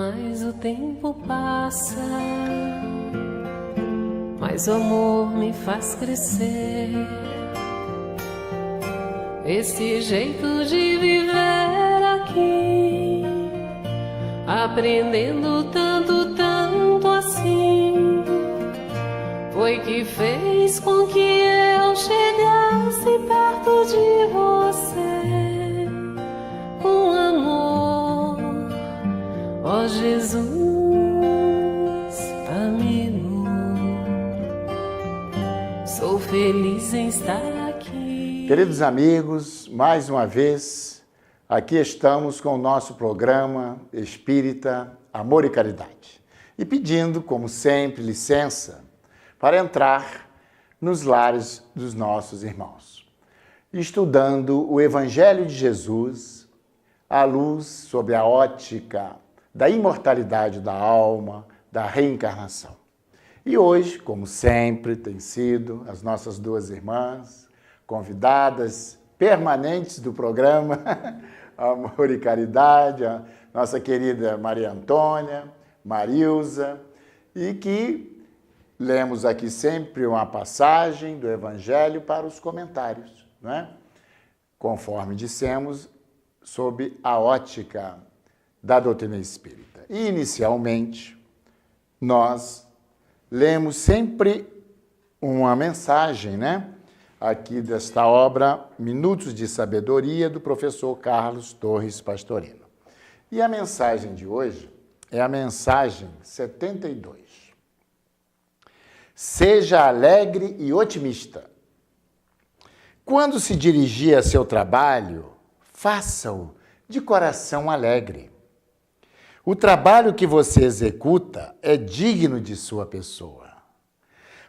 mais o tempo passa, mais o amor me faz crescer. Esse jeito de viver aqui, aprendendo tanto, tanto assim, foi que fez com que eu chegasse perto de você com amor. Ó Jesus, amigo, sou feliz em estar aqui. Queridos amigos, mais uma vez, aqui estamos com o nosso programa Espírita Amor e Caridade. E pedindo, como sempre, licença para entrar nos lares dos nossos irmãos, estudando o Evangelho de Jesus à luz sobre a ótica da imortalidade da alma, da reencarnação. E hoje, como sempre tem sido, as nossas duas irmãs, convidadas permanentes do programa Amor e Caridade, a nossa querida Maria Antônia, Marilza, e que lemos aqui sempre uma passagem do Evangelho para os comentários, não é? Conforme dissemos, sob a ótica da doutrina espírita. E, inicialmente, nós lemos sempre uma mensagem, né? Aqui desta obra, Minutos de Sabedoria, do professor Carlos Torres Pastorino. E a mensagem de hoje é a mensagem 72. Seja alegre e otimista. Quando se dirigir a seu trabalho, faça-o de coração alegre. O trabalho que você executa é digno de sua pessoa.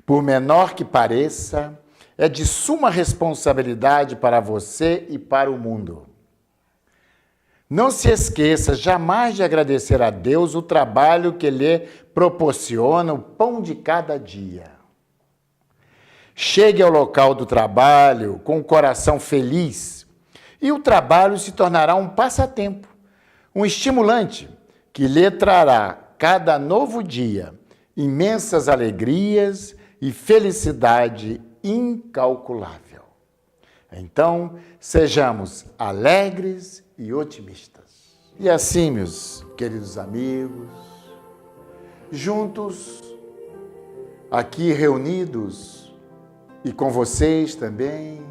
Por menor que pareça, é de suma responsabilidade para você e para o mundo. Não se esqueça jamais de agradecer a Deus o trabalho que lhe proporciona o pão de cada dia. Chegue ao local do trabalho com o coração feliz e o trabalho se tornará um passatempo, um estimulante que lhe trará cada novo dia imensas alegrias e felicidade incalculável. Então, sejamos alegres e otimistas. E assim, meus queridos amigos, juntos, aqui reunidos, e com vocês também,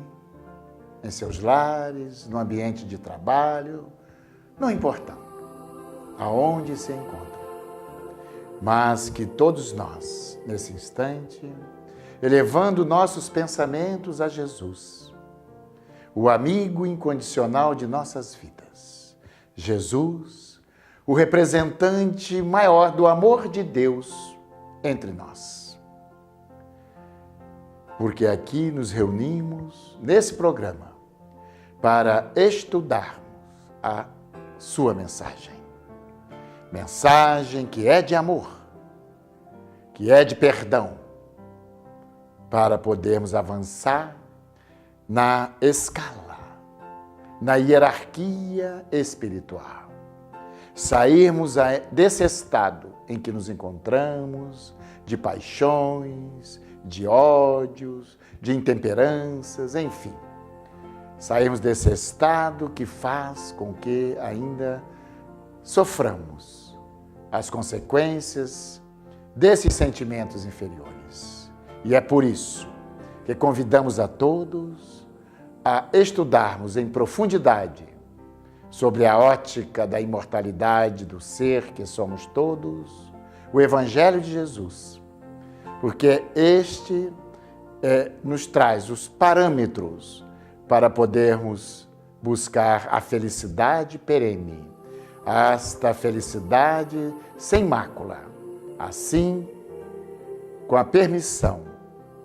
em seus lares, no ambiente de trabalho, não importa aonde se encontram, mas que todos nós, nesse instante, elevando nossos pensamentos a Jesus, o amigo incondicional de nossas vidas. Jesus, o representante maior do amor de Deus entre nós. Porque aqui nos reunimos, nesse programa, para estudarmos a sua mensagem. Mensagem que é de amor, que é de perdão, para podermos avançar na escala, na hierarquia espiritual. Sairmos desse estado em que nos encontramos, de paixões, de ódios, de intemperanças, enfim. Sairmos desse estado que faz com que ainda soframos as consequências desses sentimentos inferiores. E é por isso que convidamos a todos a estudarmos em profundidade sobre a ótica da imortalidade do ser que somos todos, o Evangelho de Jesus, porque este nos traz os parâmetros para podermos buscar a felicidade perene, esta felicidade sem mácula, assim, com a permissão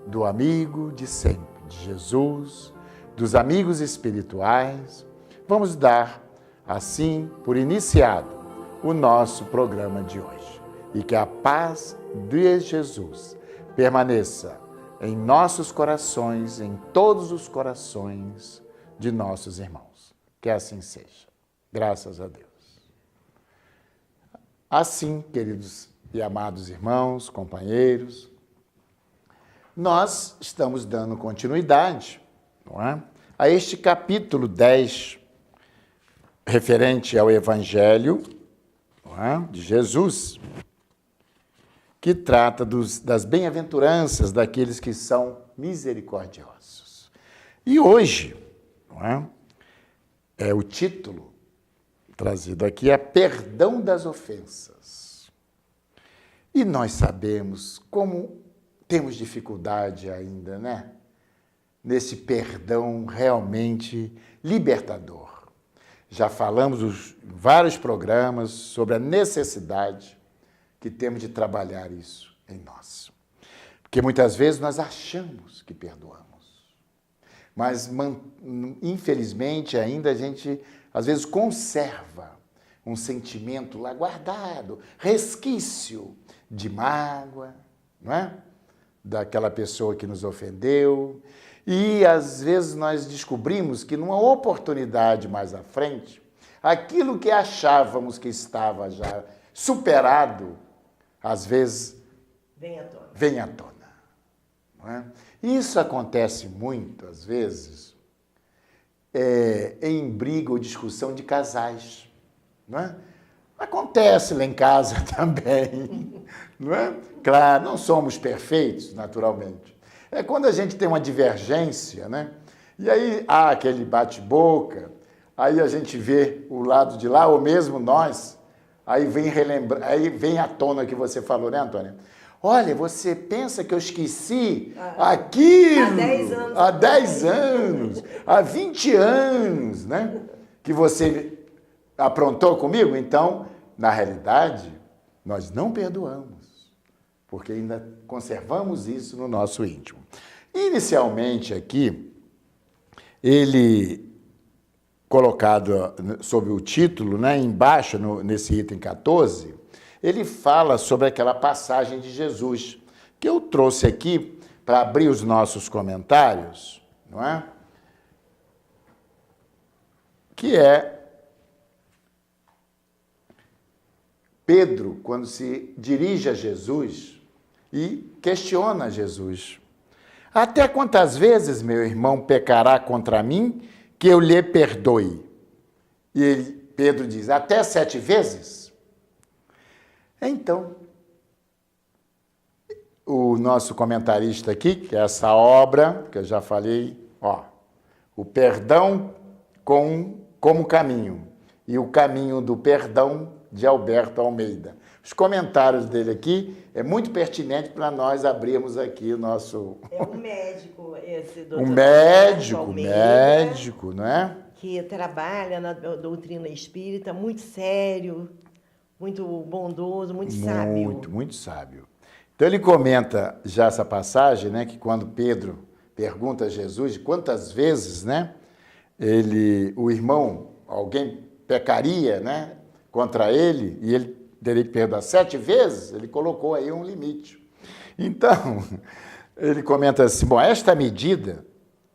do amigo de sempre, de Jesus, dos amigos espirituais, vamos dar, assim, por iniciado o nosso programa de hoje. E que a paz de Jesus permaneça em nossos corações, em todos os corações de nossos irmãos. Que assim seja. Graças a Deus. Assim, queridos e amados irmãos, companheiros, nós estamos dando continuidade, não é, a este capítulo 10, referente ao Evangelho, não é, de Jesus, que trata das bem-aventuranças daqueles que são misericordiosos. E hoje, não é o título trazido aqui é Perdão das Ofensas. E nós sabemos como temos dificuldade ainda, né? Nesse perdão realmente libertador. Já falamos em vários programas sobre a necessidade que temos de trabalhar isso em nós. Porque muitas vezes nós achamos que perdoamos. Mas, infelizmente, ainda a gente, às vezes, conserva um sentimento lá guardado, resquício de mágoa, não é? Daquela pessoa que nos ofendeu. E, às vezes, nós descobrimos que, numa oportunidade mais à frente, aquilo que achávamos que estava já superado, às vezes, vem à tona. Não é? Isso acontece muito, às vezes, em briga ou discussão de casais. Não é? Acontece lá em casa também. Não é? Claro, não somos perfeitos, naturalmente. É quando a gente tem uma divergência, né? E aí há aquele bate-boca, aí a gente vê o lado de lá, ou mesmo nós, aí vem à tona o que você falou, né, Antônia? Olha, você pensa que eu esqueci aquilo há 10 anos, há 20 anos, né? Que você aprontou comigo? Então, na realidade, nós não perdoamos, porque ainda conservamos isso no nosso íntimo. Inicialmente aqui, ele, colocado sob o título, né, embaixo, nesse item 14, ele fala sobre aquela passagem de Jesus, que eu trouxe aqui para abrir os nossos comentários, não é? Que é Pedro, quando se dirige a Jesus e questiona Jesus. Até quantas vezes meu irmão pecará contra mim que eu lhe perdoe? E Pedro diz, até 7 vezes? Então, o nosso comentarista aqui, que é essa obra, que eu já falei, o perdão como caminho, e o caminho do perdão, de Alberto Almeida. Os comentários dele aqui é muito pertinente para nós abrirmos aqui o nosso... É um médico, esse doutor. Médico, não é? Que trabalha na doutrina espírita, muito sério, muito bondoso, muito sábio. Muito sábio. Então ele comenta já essa passagem, né, que quando Pedro pergunta a Jesus quantas vezes, né, o irmão, alguém pecaria, né, contra ele, e ele teria que perdoar 7 vezes, ele colocou aí um limite. Então, ele comenta assim, bom, esta medida,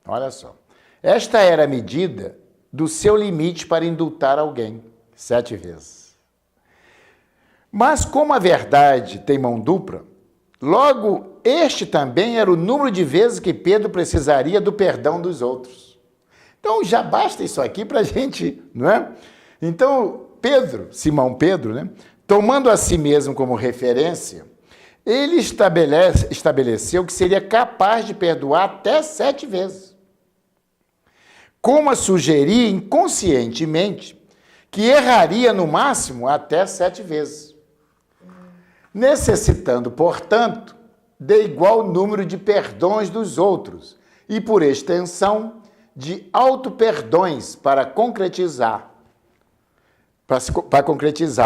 olha só, esta era a medida do seu limite para indultar alguém, 7 vezes. Mas como a verdade tem mão dupla, logo este também era o número de vezes que Pedro precisaria do perdão dos outros. Então já basta isso aqui para a gente, não é? Então Simão Pedro, né, tomando a si mesmo como referência, ele estabeleceu que seria capaz de perdoar até 7 vezes. Como a sugerir inconscientemente que erraria no máximo até 7 vezes. Necessitando, portanto, de igual número de perdões dos outros e, por extensão, de auto-perdões para concretizar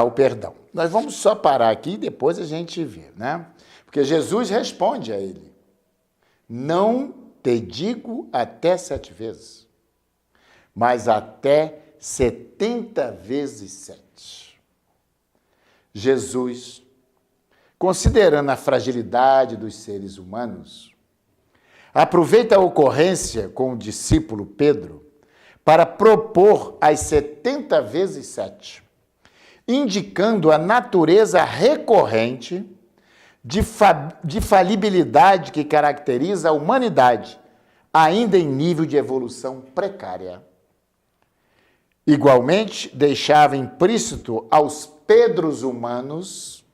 o perdão. Nós vamos só parar aqui e depois a gente vê, né? Porque Jesus responde a ele, não te digo até 7 vezes, mas até 70 vezes 7. Jesus, considerando a fragilidade dos seres humanos, aproveita a ocorrência com o discípulo Pedro para propor as 70 vezes 7. indicando a natureza recorrente de falibilidade que caracteriza a humanidade, ainda em nível de evolução precária. Igualmente, deixava implícito aos Pedros humanos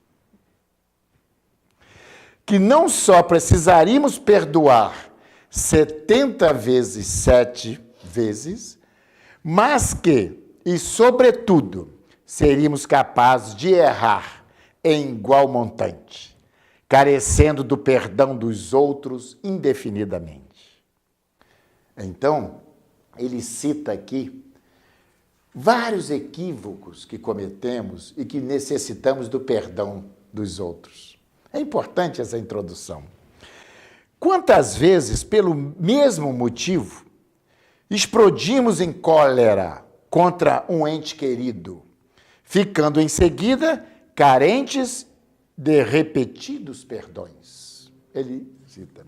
que não só precisaríamos perdoar 70 vezes 7 vezes, mas que, e sobretudo, seríamos capazes de errar em igual montante, carecendo do perdão dos outros indefinidamente. Então, ele cita aqui vários equívocos que cometemos e que necessitamos do perdão dos outros. É importante essa introdução. Quantas vezes, pelo mesmo motivo, explodimos em cólera contra um ente querido, ficando em seguida carentes de repetidos perdões? Ele cita.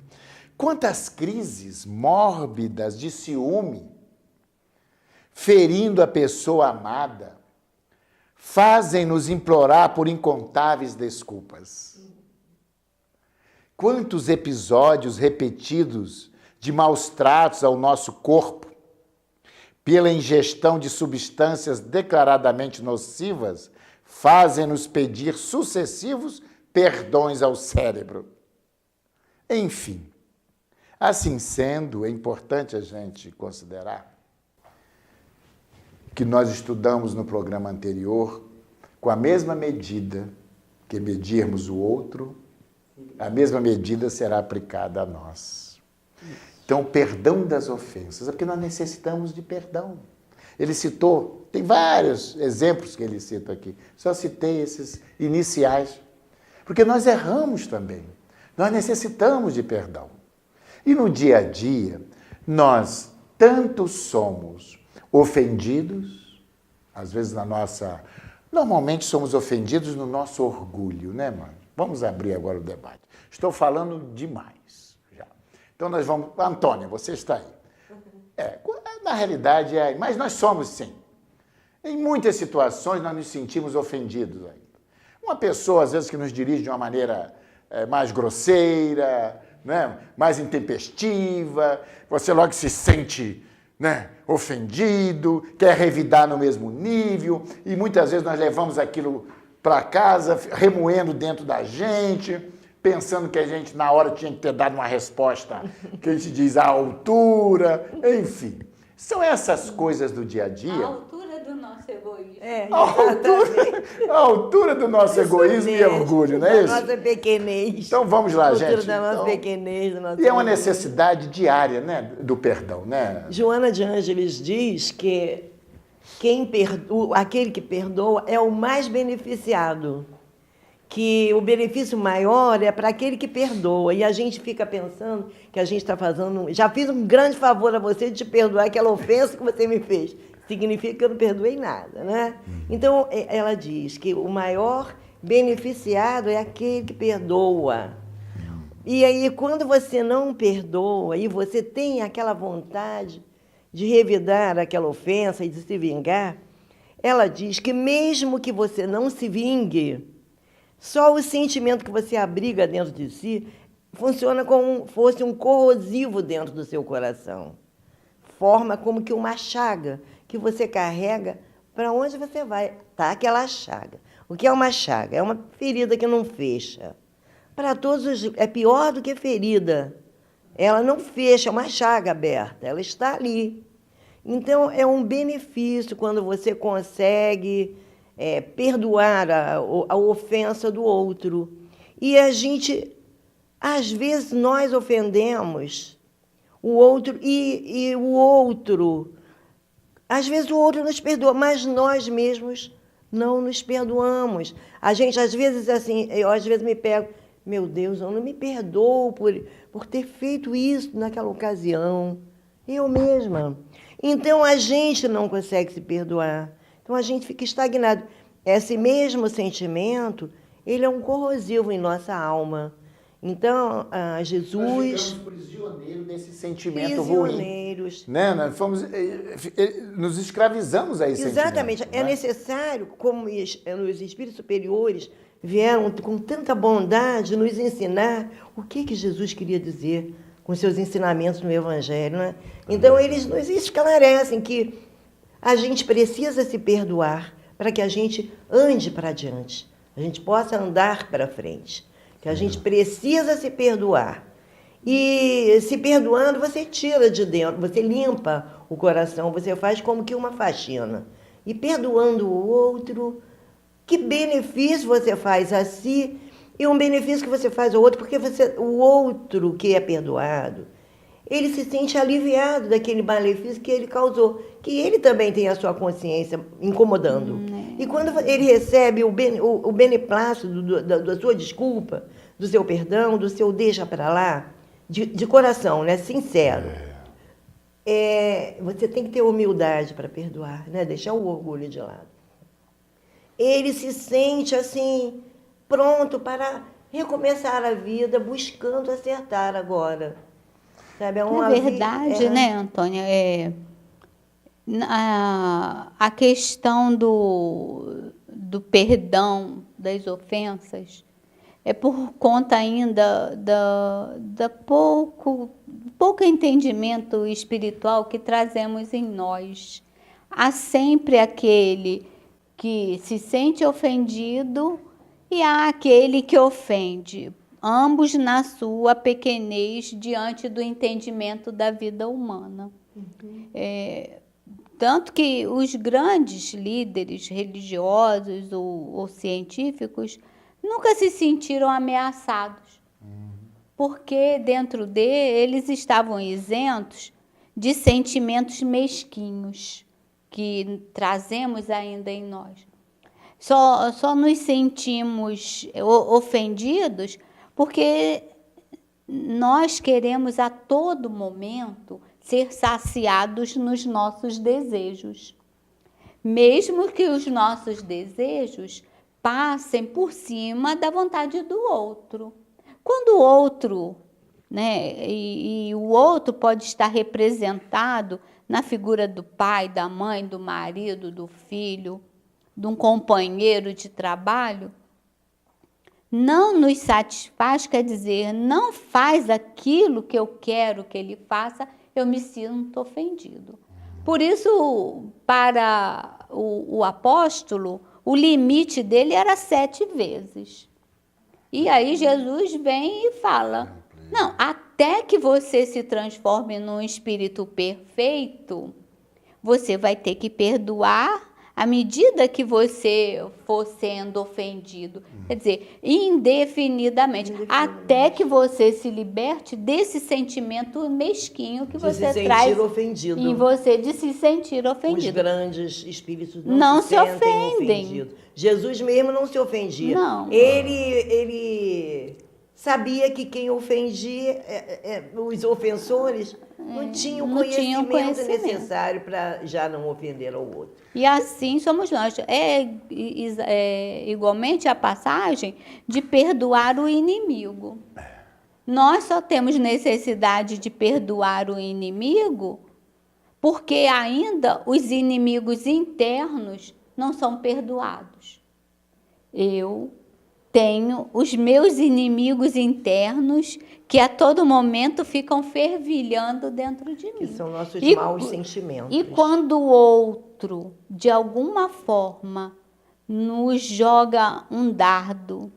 Quantas crises mórbidas de ciúme, ferindo a pessoa amada, fazem-nos implorar por incontáveis desculpas. Quantos episódios repetidos de maus tratos ao nosso corpo, pela ingestão de substâncias declaradamente nocivas, fazem-nos pedir sucessivos perdões ao cérebro. Enfim, assim sendo, é importante a gente considerar que nós estudamos no programa anterior, com a mesma medida que medirmos o outro, a mesma medida será aplicada a nós. Então, o perdão das ofensas, é porque nós necessitamos de perdão. Ele citou, tem vários exemplos que ele cita aqui, só citei esses iniciais, porque nós erramos também, nós necessitamos de perdão. E no dia a dia, nós tanto somos ofendidos, às vezes normalmente somos ofendidos no nosso orgulho, né, mano? Vamos abrir agora o debate. Estou falando demais já. Então nós vamos... Antônia, você está aí. Na realidade, mas nós somos sim. Em muitas situações nós nos sentimos ofendidos ainda. Uma pessoa, às vezes, que nos dirige de uma maneira mais grosseira, né, mais intempestiva, você logo se sente, né, ofendido, quer revidar no mesmo nível, e muitas vezes nós levamos aquilo para casa, remoendo dentro da gente, pensando que a gente na hora tinha que ter dado uma resposta que a gente diz à altura, enfim. São essas coisas do dia a dia. A altura do nosso egoísmo. A altura do nosso egoísmo e orgulho, não é isso? Da nossa pequenez. Então vamos lá, gente. A altura da nossa pequenez. E é uma necessidade diária, né, do perdão, né? Joana de Ângeles diz que aquele que perdoa é o mais beneficiado, que o benefício maior é para aquele que perdoa. E a gente fica pensando que a gente está fazendo... Já fiz um grande favor a você de te perdoar aquela ofensa que você me fez. Significa que eu não perdoei nada, né? Então, ela diz que o maior beneficiado é aquele que perdoa. E aí, quando você não perdoa e você tem aquela vontade de revidar aquela ofensa e de se vingar, ela diz que mesmo que você não se vingue, só o sentimento que você abriga dentro de si funciona como se fosse um corrosivo dentro do seu coração. Forma como que uma chaga que você carrega para onde você vai. Tá aquela chaga. O que é uma chaga? É uma ferida que não fecha. Para todos, é pior do que ferida. Ela não fecha, é uma chaga aberta, ela está ali. Então, é um benefício quando você consegue perdoar a ofensa do outro. E a gente, às vezes, nós ofendemos o outro e o outro, às vezes o outro nos perdoa, mas nós mesmos não nos perdoamos. A gente, às vezes, assim, eu às vezes me pego, meu Deus, eu não me perdoo por ter feito isso naquela ocasião. Eu mesma. Então, a gente não consegue se perdoar. Então, a gente fica estagnado. Esse mesmo sentimento, ele é um corrosivo em nossa alma. Então, Nós Jesus... ficamos prisioneiros desse sentimento ruim. Prisioneiros. Né? Nós nos escravizamos a esse Exatamente. sentimento. É né? necessário, como os espíritos superiores vieram com tanta bondade nos ensinar o que Jesus queria dizer com seus ensinamentos no Evangelho. Né? Então, eles nos esclarecem que a gente precisa se perdoar para que a gente ande para adiante, a gente possa andar para frente, que a gente precisa se perdoar. E se perdoando, você tira de dentro, você limpa o coração, você faz como que uma faxina. E perdoando o outro, que benefício você faz a si e um benefício que você faz ao outro, porque o outro que é perdoado, ele se sente aliviado daquele malefício que ele causou, que ele também tem a sua consciência incomodando. E quando ele recebe o beneplácito da sua desculpa, do seu perdão, do seu deixa para lá, de coração, né, sincero, você tem que ter humildade para perdoar, né, deixar o orgulho de lado. Ele se sente assim, pronto para recomeçar a vida, buscando acertar agora. Sabe, Na verdade, né, Antônia, a questão do perdão das ofensas é por conta ainda da pouco entendimento espiritual que trazemos em nós. Há sempre aquele que se sente ofendido e há aquele que ofende, ambos na sua pequenez diante do entendimento da vida humana. Tanto que os grandes líderes religiosos ou científicos nunca se sentiram ameaçados, porque dentro deles estavam isentos de sentimentos mesquinhos que trazemos ainda em nós. Só nos sentimos ofendidos porque nós queremos a todo momento ser saciados nos nossos desejos, mesmo que os nossos desejos passem por cima da vontade do outro. Quando o outro, né, e o outro pode estar representado na figura do pai, da mãe, do marido, do filho, de um companheiro de trabalho, não nos satisfaz, quer dizer, não faz aquilo que eu quero que ele faça, eu me sinto ofendido. Por isso, para o apóstolo, o limite dele era 7 vezes. E aí Jesus vem e fala, não, até que você se transforme num espírito perfeito, você vai ter que perdoar à medida que você for sendo ofendido. Quer dizer, indefinidamente, até que você se liberte desse sentimento mesquinho que você traz ofendido. em você, de se sentir ofendido. Os grandes espíritos não se se ofendem. Ofendidos. Jesus mesmo não se ofendia. Não. Ele sabia que quem ofendia, os ofensores, não tinham o conhecimento necessário para já não ofender ao outro. E assim somos nós. Igualmente a passagem de perdoar o inimigo. Nós só temos necessidade de perdoar o inimigo porque ainda os inimigos internos não são perdoados. Eu tenho os meus inimigos internos que a todo momento ficam fervilhando dentro de mim. Que são nossos maus sentimentos. E quando o outro, de alguma forma, nos joga um dardo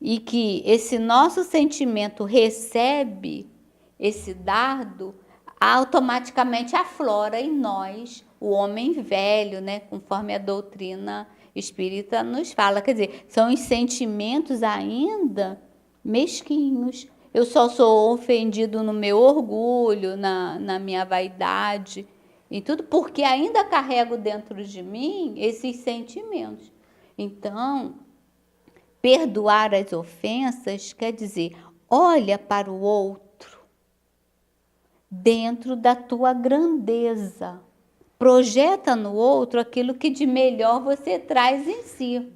e que esse nosso sentimento recebe esse dardo, automaticamente aflora em nós o homem velho, né? Conforme a doutrina espírita nos fala. Quer dizer, são os sentimentos ainda mesquinhos. Eu só sou ofendido no meu orgulho, na minha vaidade, e tudo, porque ainda carrego dentro de mim esses sentimentos. Então, perdoar as ofensas quer dizer, olha para o outro dentro da tua grandeza. Projeta no outro aquilo que de melhor você traz em si.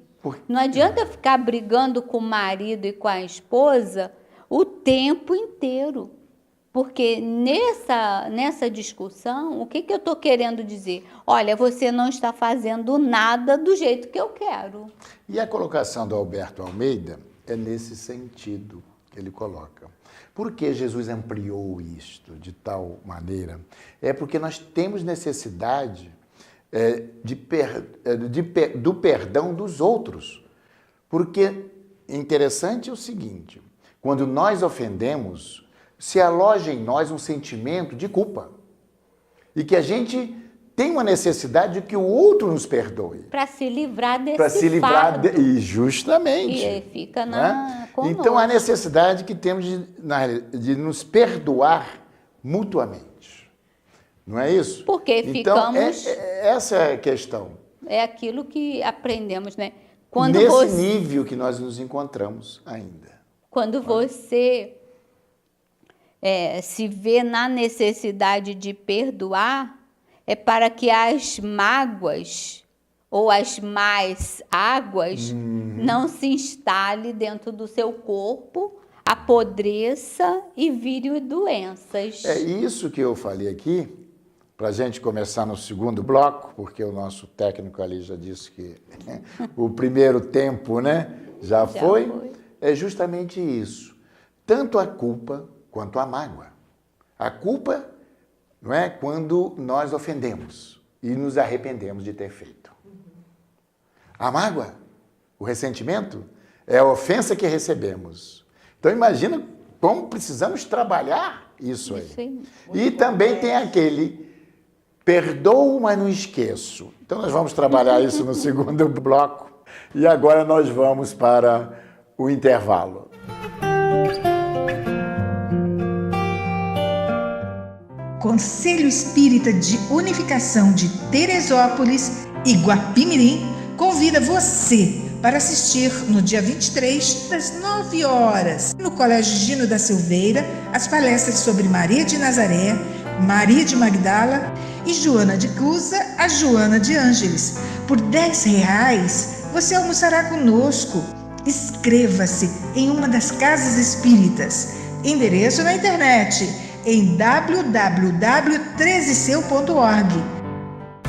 Não adianta ficar brigando com o marido e com a esposa, o tempo inteiro. Porque nessa discussão, o que eu estou querendo dizer? Olha, você não está fazendo nada do jeito que eu quero. E a colocação do Alberto Almeida é nesse sentido que ele coloca. Por que Jesus ampliou isto de tal maneira? É porque nós temos necessidade do perdão dos outros. Porque interessante é o seguinte, quando nós ofendemos, se aloja em nós um sentimento de culpa. E que a gente tem uma necessidade de que o outro nos perdoe. Para se livrar desse Para se livrar fardo. e justamente. E fica conosco. Então, a necessidade que temos de nos perdoar mutuamente. Não é isso? Porque então, ficamos... essa é a questão. É aquilo que aprendemos, né? Nesse nível que nós nos encontramos ainda. Quando você se vê na necessidade de perdoar, é para que as mágoas ou as más águas não se instalem dentro do seu corpo, apodreça e vire doenças. É isso que eu falei aqui, para a gente começar no segundo bloco, porque o nosso técnico ali já disse que o primeiro tempo, né, já foi. É justamente isso. Tanto a culpa quanto a mágoa. A culpa, não é, quando nós ofendemos e nos arrependemos de ter feito. A mágoa, o ressentimento, é a ofensa que recebemos. Então imagina como precisamos trabalhar isso aí. Sim. E também tem aquele perdoo, mas não esqueço. Então nós vamos trabalhar isso no segundo bloco. E agora nós vamos para o intervalo. Conselho Espírita de Unificação de Teresópolis e Guapimirim convida você para assistir no dia 23, às 9 horas, no Colégio Gino da Silveira, as palestras sobre Maria de Nazaré, Maria de Magdala e Joana de Cusa, a Joana de Ângeles. Por R$10, você almoçará conosco. Inscreva-se em uma das casas espíritas. Endereço na internet em www.13seu.org.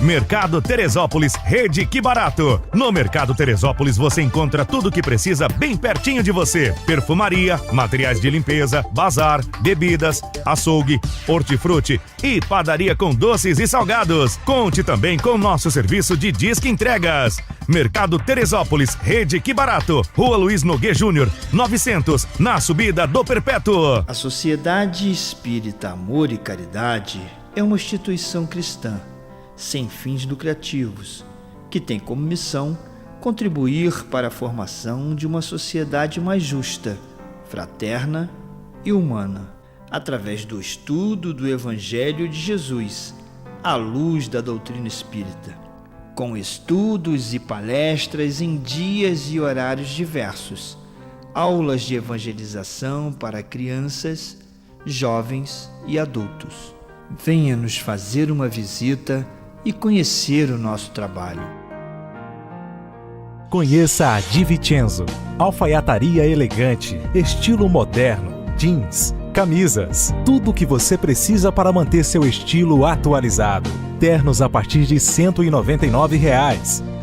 Mercado Teresópolis, Rede Que Barato. No Mercado Teresópolis você encontra tudo o que precisa bem pertinho de você. Perfumaria, materiais de limpeza, bazar, bebidas, açougue, hortifruti e padaria com doces e salgados. Conte também com nosso serviço de disque entregas. Mercado Teresópolis, Rede Que Barato. Rua Luiz Noguê Júnior, 900, na subida do Perpétuo. A Sociedade Espírita Amor e Caridade é uma instituição cristã sem fins lucrativos, que tem como missão contribuir para a formação de uma sociedade mais justa, fraterna e humana, através do estudo do Evangelho de Jesus, à luz da doutrina espírita, com estudos e palestras em dias e horários diversos, aulas de evangelização para crianças, jovens e adultos. Venha nos fazer uma visita e conhecer o nosso trabalho. Conheça a Di Vincenzo, alfaiataria elegante, estilo moderno, jeans, camisas, tudo o que você precisa para manter seu estilo atualizado. Ternos a partir de R$ 199.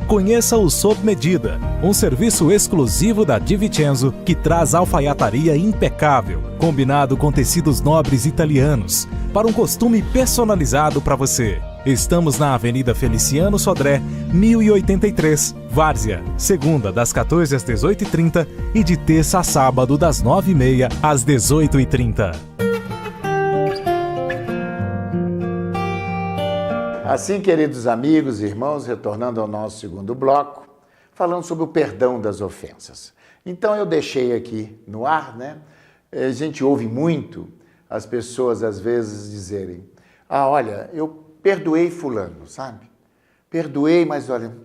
Conheça o Sob Medida, um serviço exclusivo da Di Vincenzo que traz alfaiataria impecável, combinado com tecidos nobres italianos, para um costume personalizado para você. Estamos na Avenida Feliciano Sodré, 1083, Várzea, segunda das 14 às 18h30 e de terça a sábado das 9h30 às 18h30. Assim, queridos amigos e irmãos, retornando ao nosso segundo bloco, falando sobre o perdão das ofensas. Então eu deixei aqui no ar, né? A gente ouve muito as pessoas às vezes dizerem: olha, eu perdoei fulano, sabe? Perdoei, mas olha,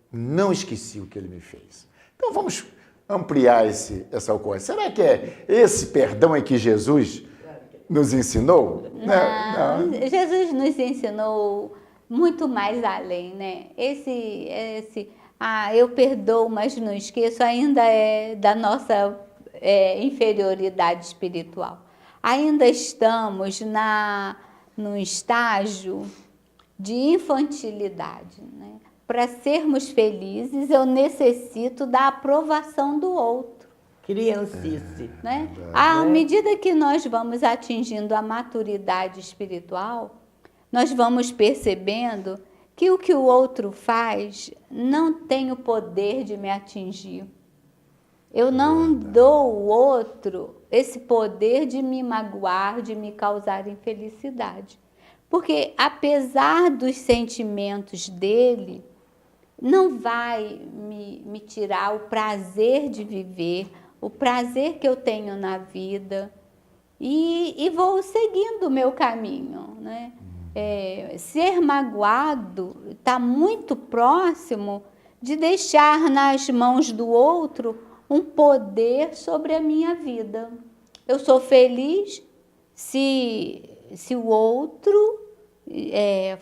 não esqueci o que ele me fez. Então vamos ampliar essa ocorrência. Será que é esse perdão é que Jesus nos ensinou? Não. Jesus nos ensinou muito mais além, né? Esse eu perdoo, mas não esqueço, ainda é da nossa inferioridade espiritual. Ainda estamos num estágio de infantilidade, né? Para sermos felizes, eu necessito da aprovação do outro. Criancice. Né? À medida que nós vamos atingindo a maturidade espiritual, nós vamos percebendo que o outro faz não tem o poder de me atingir. Eu não dou ao outro esse poder de me magoar, de me causar infelicidade. Porque, apesar dos sentimentos dele, não vai me tirar o prazer de viver, o prazer que eu tenho na vida, e vou seguindo o meu caminho, né? Ser magoado está muito próximo de deixar nas mãos do outro um poder sobre a minha vida. Eu sou feliz se o outro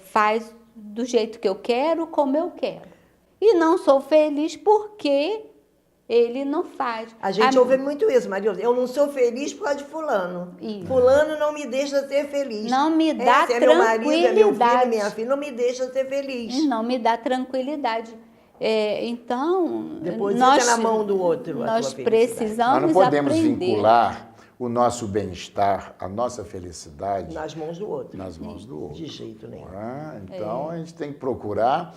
faz do jeito que eu quero, como eu quero. E não sou feliz porque ele não faz. A gente ouve muito isso, Maria. Eu não sou feliz por causa de fulano. Isso. Fulano não me deixa ser feliz. Não me dá tranquilidade. Meu marido, é meu filho, minha filha, não me deixa ser feliz. Não me dá tranquilidade. Então, depois nós, fica na mão do outro. Nós precisamos aprender. Nós não podemos aprender. vincular o nosso bem-estar, a nossa felicidade nas mãos do outro. Nas mãos do outro. De jeito nenhum. Então, a gente tem que procurar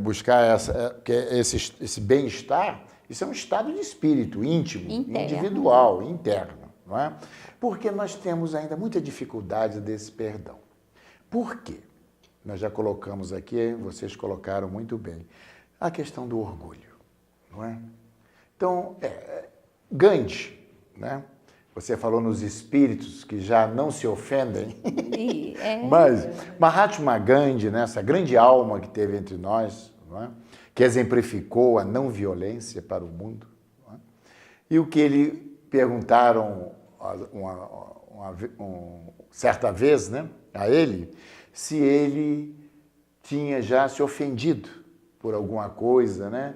buscar esse bem-estar. Isso é um estado de espírito íntimo, individual, interno. Não é? Porque nós temos ainda muita dificuldade desse perdão. Por quê? Nós já colocamos aqui, vocês colocaram muito bem, a questão do orgulho. Não é? Então, Gandhi, né? Você falou nos espíritos que já não se ofendem, mas Mahatma Gandhi, né, essa grande alma que teve entre nós, não é? Que exemplificou a não violência para o mundo, não é? E o que ele perguntaram certa vez, né, a ele, se ele tinha já se ofendido por alguma coisa, né?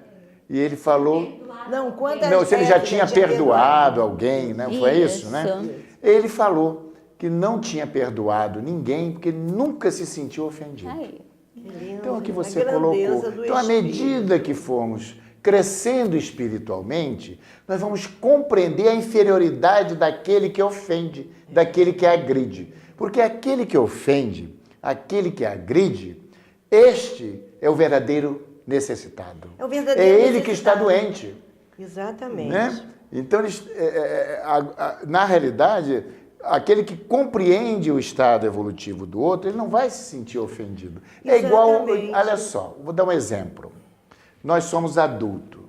E ele falou... Não, se ele já tinha perdoado alguém, né? Foi isso, né? Ele falou que não tinha perdoado ninguém porque nunca se sentiu ofendido. Então, o que você colocou. Então, à medida que formos crescendo espiritualmente, nós vamos compreender a inferioridade daquele que ofende, daquele que agride. Porque aquele que ofende, aquele que agride, este é o verdadeiro necessitado. É o verdadeiro necessitado. Que está doente. Exatamente. Né? Então, na realidade, aquele que compreende o estado evolutivo do outro, ele não vai se sentir ofendido. Exatamente. É igual, olha só, vou dar um exemplo. Nós somos adultos.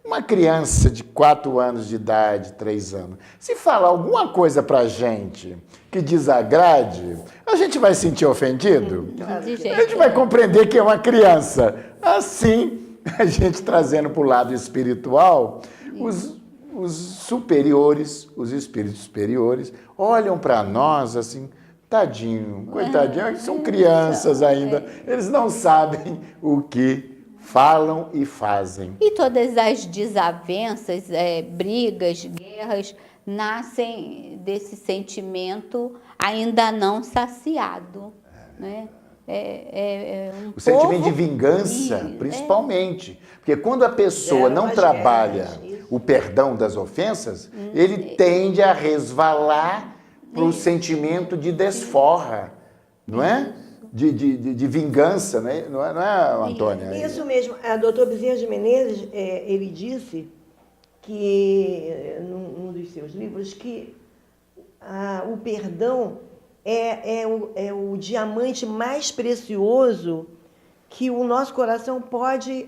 Uma criança de 4 anos de idade, 3 anos, se falar alguma coisa pra gente que desagrade, a gente vai se sentir ofendido? A gente vai compreender que é uma criança. Assim, a gente trazendo para o lado espiritual, os superiores, os espíritos superiores, olham para nós assim, tadinho, coitadinho, são crianças ainda, eles não sabem o que falam e fazem. E todas as desavenças, brigas, guerras, nascem desse sentimento ainda não saciado, né? O sentimento de vingança, principalmente. Porque quando a pessoa não trabalha o perdão das ofensas, ele tende a resvalar para o sentimento de desforra, não é? De vingança, né? Não é, Antônia? Isso mesmo. A doutor Bezerra de Menezes, ele disse que, num dos seus livros, que o perdão é o diamante mais precioso que o nosso coração pode,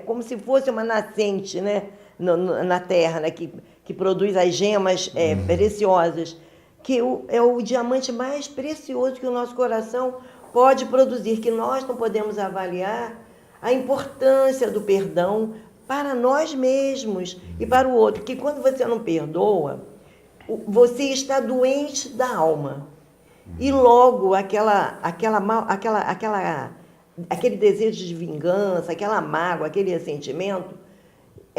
como se fosse uma nascente, né, na terra, né, que produz as gemas preciosas, que é o diamante mais precioso que o nosso coração pode produzir, que nós não podemos avaliar a importância do perdão para nós mesmos e para o outro. Que quando você não perdoa, você está doente da alma. E logo aquele desejo de vingança, aquela mágoa, aquele ressentimento,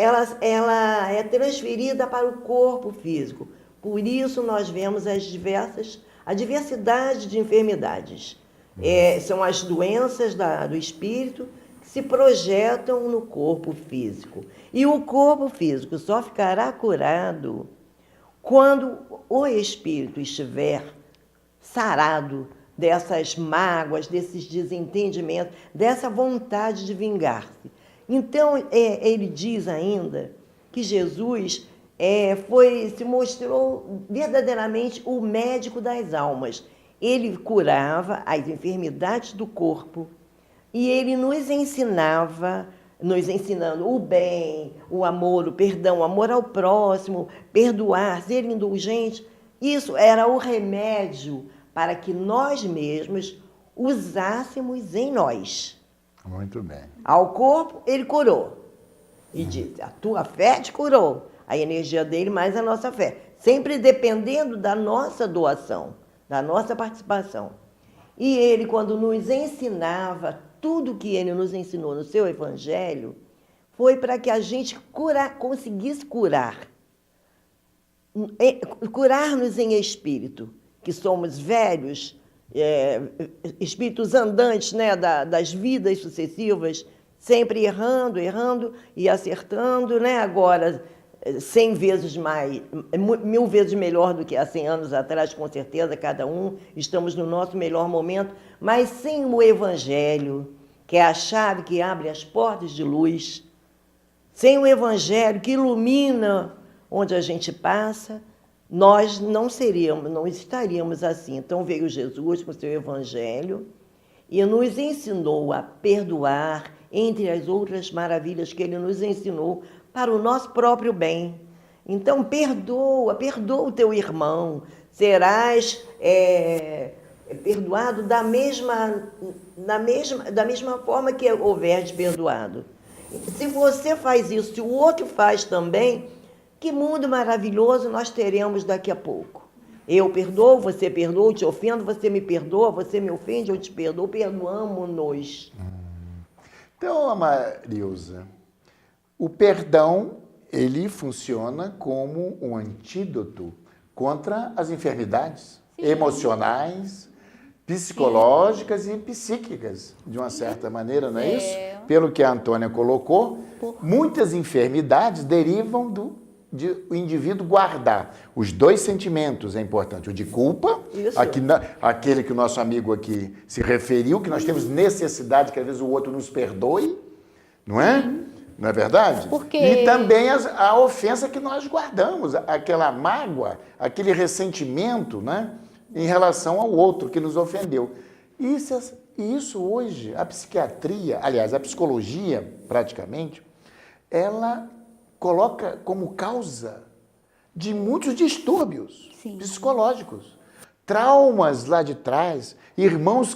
ela é transferida para o corpo físico. Por isso nós vemos a diversidade de enfermidades. São as doenças do espírito que se projetam no corpo físico. E o corpo físico só ficará curado quando o espírito estiver sarado dessas mágoas, desses desentendimentos, dessa vontade de vingar-se. Então, ele diz ainda que Jesus se mostrou verdadeiramente o médico das almas. Ele curava as enfermidades do corpo e ele nos ensinando o bem, o amor, o perdão, o amor ao próximo, perdoar, ser indulgente. Isso era o remédio para que nós mesmos usássemos em nós. Muito bem. Ao corpo, ele curou. E disse, a tua fé te curou. A energia dele mais a nossa fé. Sempre dependendo da nossa doação, da nossa participação. E ele, quando nos ensinava, tudo que ele nos ensinou no seu evangelho, foi para que a gente conseguisse curar-nos em espírito, que somos velhos, espíritos andantes, né, das vidas sucessivas, sempre errando e acertando, né? Agora 100 vezes mais, 1000 vezes melhor do que há 100 anos atrás, com certeza, cada um, estamos no nosso melhor momento, mas sem o Evangelho, que é a chave que abre as portas de luz, sem o Evangelho que ilumina onde a gente passa, nós não estaríamos assim. Então veio Jesus com o seu Evangelho e nos ensinou a perdoar, entre as outras maravilhas que ele nos ensinou, para o nosso próprio bem. Então, perdoa o teu irmão, serás perdoado da mesma forma que houveres perdoado. Se você faz isso, se o outro faz também, que mundo maravilhoso nós teremos daqui a pouco. Eu perdoo, você perdoa, eu te ofendo, você me perdoa, você me ofende, eu te perdoo, perdoamo-nos. Então, Marilza, o perdão, ele funciona como um antídoto contra as enfermidades emocionais, psicológicas e psíquicas, de uma certa maneira, não é isso? Pelo que a Antônia colocou, muitas enfermidades derivam de o indivíduo guardar os dois sentimentos, é importante, o de culpa, aquele que o nosso amigo aqui se referiu, que nós temos necessidade que às vezes o outro nos perdoe, não é? Não é verdade? E também a ofensa que nós guardamos, aquela mágoa, aquele ressentimento, né, em relação ao outro que nos ofendeu. Isso hoje, a psiquiatria, aliás, a psicologia, praticamente, ela coloca como causa de muitos distúrbios psicológicos. Traumas lá de trás, irmãos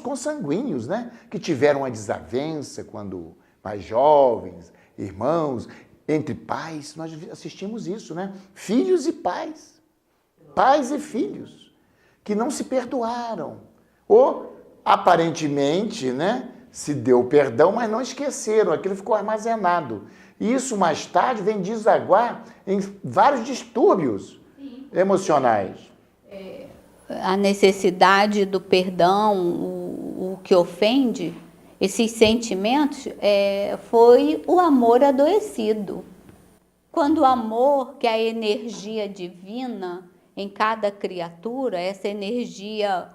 consanguíneos, né, que tiveram uma desavença quando mais jovens, irmãos, entre pais, nós assistimos isso, né? Filhos e pais e filhos, que não se perdoaram. Ou, aparentemente, né, se deu perdão, mas não esqueceram, aquilo ficou armazenado. E isso, mais tarde, vem desaguar em vários distúrbios emocionais. A necessidade do perdão, o que ofende, esses sentimentos, foi o amor adoecido. Quando o amor, que é a energia divina em cada criatura, essa energia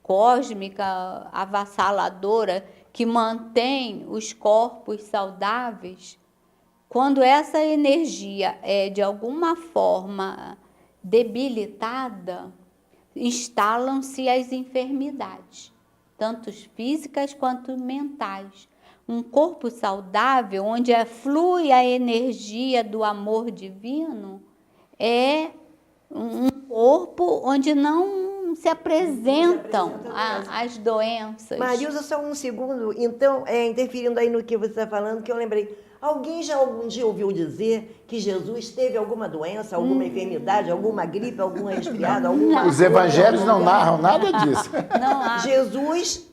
cósmica, avassaladora, que mantém os corpos saudáveis, quando essa energia é de alguma forma debilitada, instalam-se as enfermidades, tanto físicas quanto mentais. Um corpo saudável, onde flui a energia do amor divino, é um corpo onde não se apresentam as doenças. Marilza, só um segundo. Então, interferindo aí no que você está falando, que eu lembrei. Alguém já algum dia ouviu dizer que Jesus teve alguma doença, alguma enfermidade, alguma gripe, algum resfriado, alguma... Os evangelhos não narram nada disso. Jesus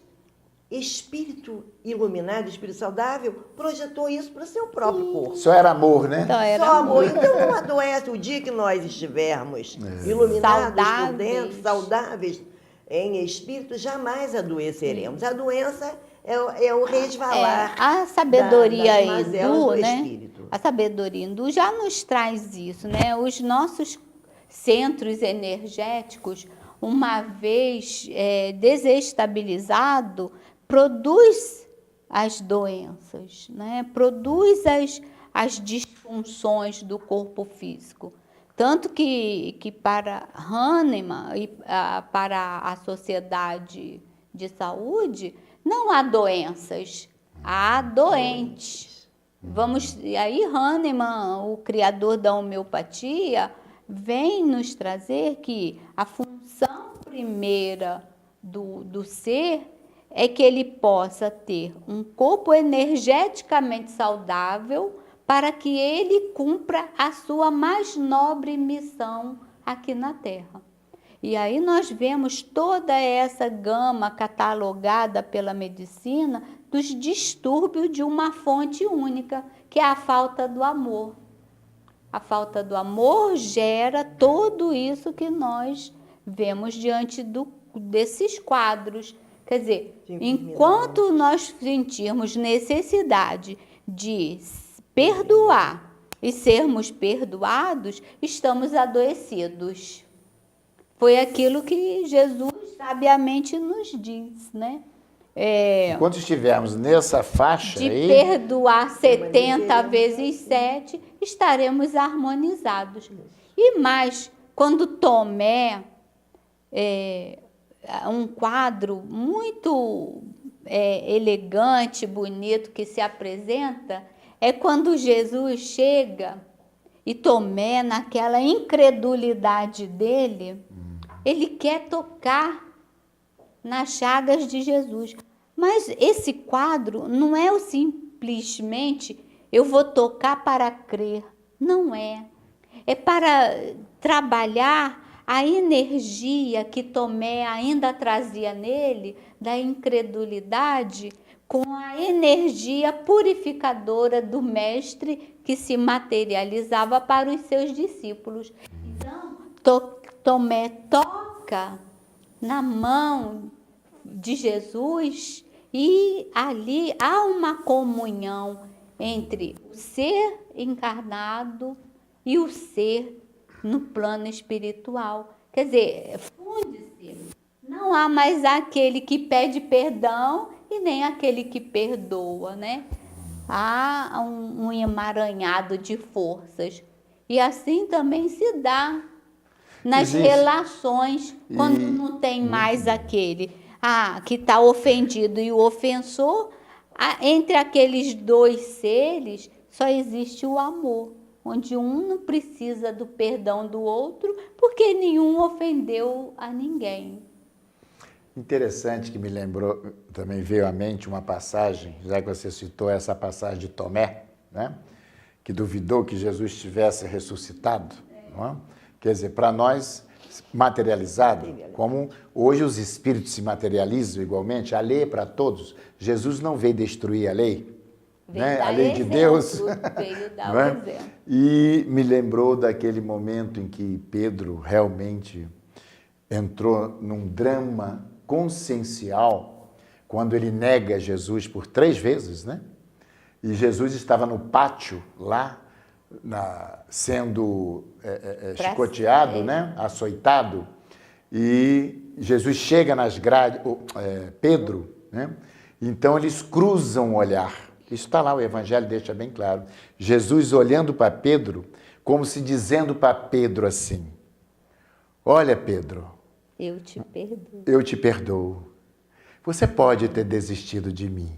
espírito iluminado, espírito saudável, projetou isso para o seu próprio corpo. Só era amor, né? Então, era Só amor. muito. Então não adoece. O dia que nós estivermos iluminados por Saudáveis. dentro, saudáveis em espírito, jamais adoeceremos. A doença é o resvalar. A sabedoria das mazelas hindu, do né? espírito. A sabedoria hindu já nos traz isso, né? Os nossos centros energéticos, uma vez desestabilizado, produz as doenças, né? Produz as disfunções do corpo físico. Tanto que para Hahnemann e para a sociedade de saúde, não há doenças, há doentes. E aí Hahnemann, o criador da homeopatia, vem nos trazer que a função primeira do ser é que ele possa ter um corpo energeticamente saudável para que ele cumpra a sua mais nobre missão aqui na Terra. E aí nós vemos toda essa gama catalogada pela medicina dos distúrbios de uma fonte única, que é a falta do amor. A falta do amor gera tudo isso que nós vemos diante desses quadros. Quer dizer, enquanto nós sentirmos necessidade de perdoar e sermos perdoados, estamos adoecidos. Foi aquilo que Jesus sabiamente nos diz, né? Enquanto estivermos nessa faixa De aí, perdoar 70 vezes 7, estaremos harmonizados. E mais, quando Tomé, um quadro muito elegante, bonito, que se apresenta, é quando Jesus chega e Tomé, naquela incredulidade dele, ele quer tocar nas chagas de Jesus. Mas esse quadro não é simplesmente eu vou tocar para crer. Não é. É para trabalhar a energia que Tomé ainda trazia nele, da incredulidade, com a energia purificadora do Mestre que se materializava para os seus discípulos. Então, Tomé toca na mão de Jesus e ali há uma comunhão entre o ser encarnado e o ser no plano espiritual. Quer dizer, funde-se. Não há mais aquele que pede perdão e nem aquele que perdoa, né? Há um emaranhado de forças. E assim também se dá nas relações, quando não tem mais aquele que está ofendido e o ofensor. Entre aqueles dois seres só existe o amor, onde um não precisa do perdão do outro, porque nenhum ofendeu a ninguém. Interessante que me lembrou, também veio à mente uma passagem, já que você citou essa passagem de Tomé, né? Que duvidou que Jesus tivesse ressuscitado. Não é? Quer dizer, para nós, materializado, como hoje os espíritos se materializam igualmente, a lei é para todos. Jesus não veio destruir a lei, né? A lei de Deus. Veio dar não é? o exemplo. E me lembrou daquele momento em que Pedro realmente entrou num drama consciencial, quando ele nega Jesus por 3 vezes, né? E Jesus estava no pátio lá, sendo chicoteado, né? Açoitado, e Jesus chega nas grades, Pedro, né? Então eles cruzam o olhar. Isso está lá, o Evangelho deixa bem claro. Jesus olhando para Pedro, como se dizendo para Pedro assim: olha, Pedro, Eu te perdoo. eu te perdoo. Você pode ter desistido de mim,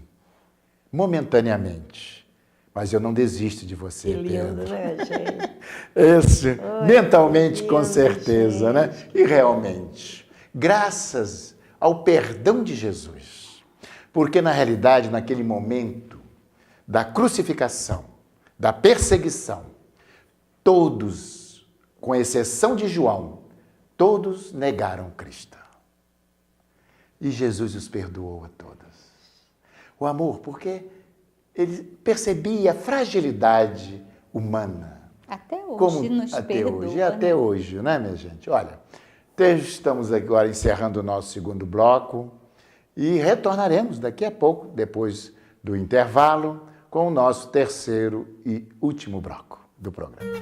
momentaneamente, mas eu não desisto de você, Que lindo, Pedro. né, gente? Esse, mentalmente, que com lindo, certeza, né? E realmente, graças ao perdão de Jesus, porque na realidade, naquele momento da crucificação, da perseguição, todos, com exceção de João, todos negaram Cristo. E Jesus os perdoou a todos. O amor, porque ele percebia a fragilidade humana. Até hoje nos até perdoa. hoje, até hoje, né, minha gente? Olha, estamos agora encerrando o nosso segundo bloco e retornaremos daqui a pouco, depois do intervalo, com o nosso terceiro e último bloco do programa.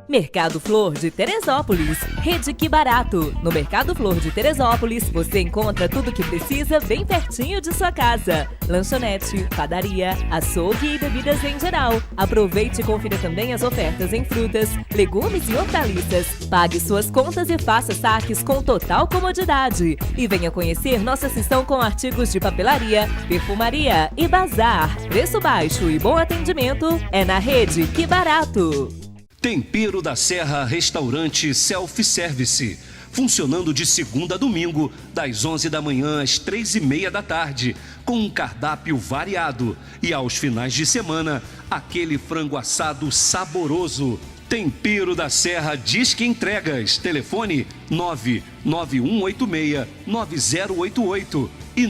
Mercado Flor de Teresópolis, Rede Que Barato. No Mercado Flor de Teresópolis, você encontra tudo o que precisa bem pertinho de sua casa. Lanchonete, padaria, açougue e bebidas em geral. Aproveite e confira também as ofertas em frutas, legumes e hortaliças. Pague suas contas e faça saques com total comodidade. E venha conhecer nossa seção com artigos de papelaria, perfumaria e bazar. Preço baixo e bom atendimento é na Rede Que Barato. Tempero da Serra Restaurante Self-Service, funcionando de segunda a domingo, das 11 da manhã às 3:30 da tarde, com um cardápio variado e aos finais de semana, aquele frango assado saboroso. Tempero da Serra Disque Entregas, telefone 99186-9088 e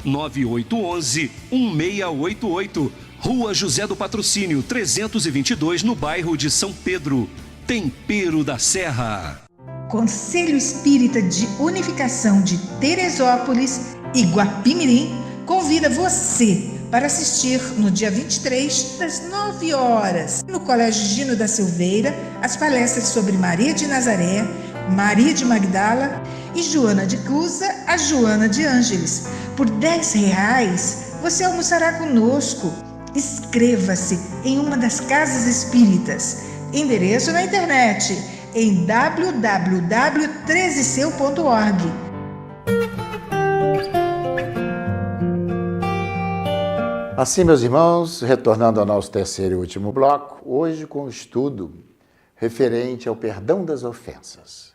99811-1688. Rua José do Patrocínio, 322, no bairro de São Pedro. Tempero da Serra. Conselho Espírita de Unificação de Teresópolis e Guapimirim convida você para assistir no dia 23, às 9 horas, no Colégio Gino da Silveira, as palestras sobre Maria de Nazaré, Maria de Magdala e Joana de Cusa, a Joana de Ângeles. Por R$10, você almoçará conosco. Inscreva-se em uma das casas espíritas. Endereço na internet em www.13seu.org. Assim, meus irmãos, retornando ao nosso terceiro e último bloco, hoje com o estudo referente ao perdão das ofensas.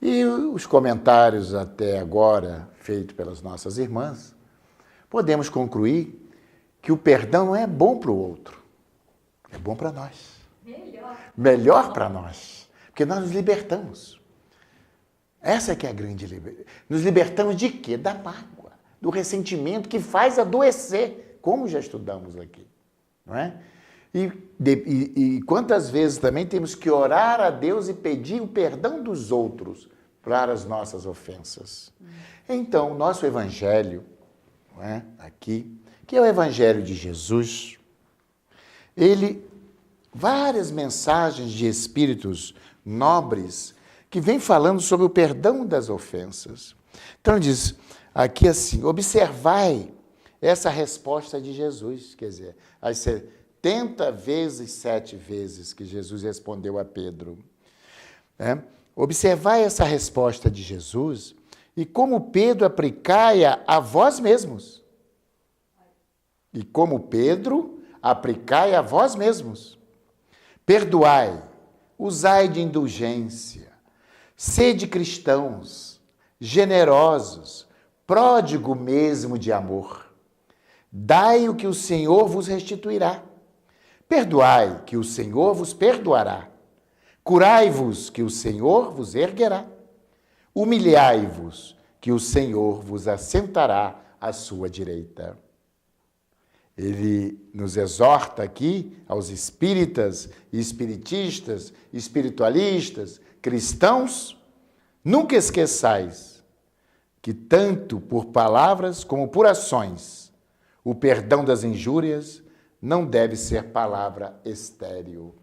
E os comentários até agora feitos pelas nossas irmãs, podemos concluir que o perdão não é bom para o outro, é bom para nós. Melhor para nós, porque nós nos libertamos. Essa que é a grande liberdade. Nos libertamos de quê? Da mágoa, do ressentimento que faz adoecer, como já estudamos aqui. Não é? E quantas vezes também temos que orar a Deus e pedir o perdão dos outros para as nossas ofensas. Então, o nosso evangelho, não é? Aqui, que é o Evangelho de Jesus, várias mensagens de espíritos nobres que vêm falando sobre o perdão das ofensas. Então diz aqui assim, observai essa resposta de Jesus, quer dizer, as 70 vezes, 7 vezes que Jesus respondeu a Pedro. Observai essa resposta de Jesus e como Pedro aplicai-a a vós mesmos. E como Pedro, aplicai a vós mesmos. Perdoai, usai de indulgência, sede cristãos, generosos, pródigo mesmo de amor. Dai o que o Senhor vos restituirá. Perdoai, que o Senhor vos perdoará. Curai-vos, que o Senhor vos erguerá. Humilhai-vos, que o Senhor vos assentará à sua direita. Ele nos exorta aqui aos espíritas, espiritistas, espiritualistas, cristãos, nunca esqueçais que tanto por palavras como por ações, o perdão das injúrias não deve ser palavra estéril.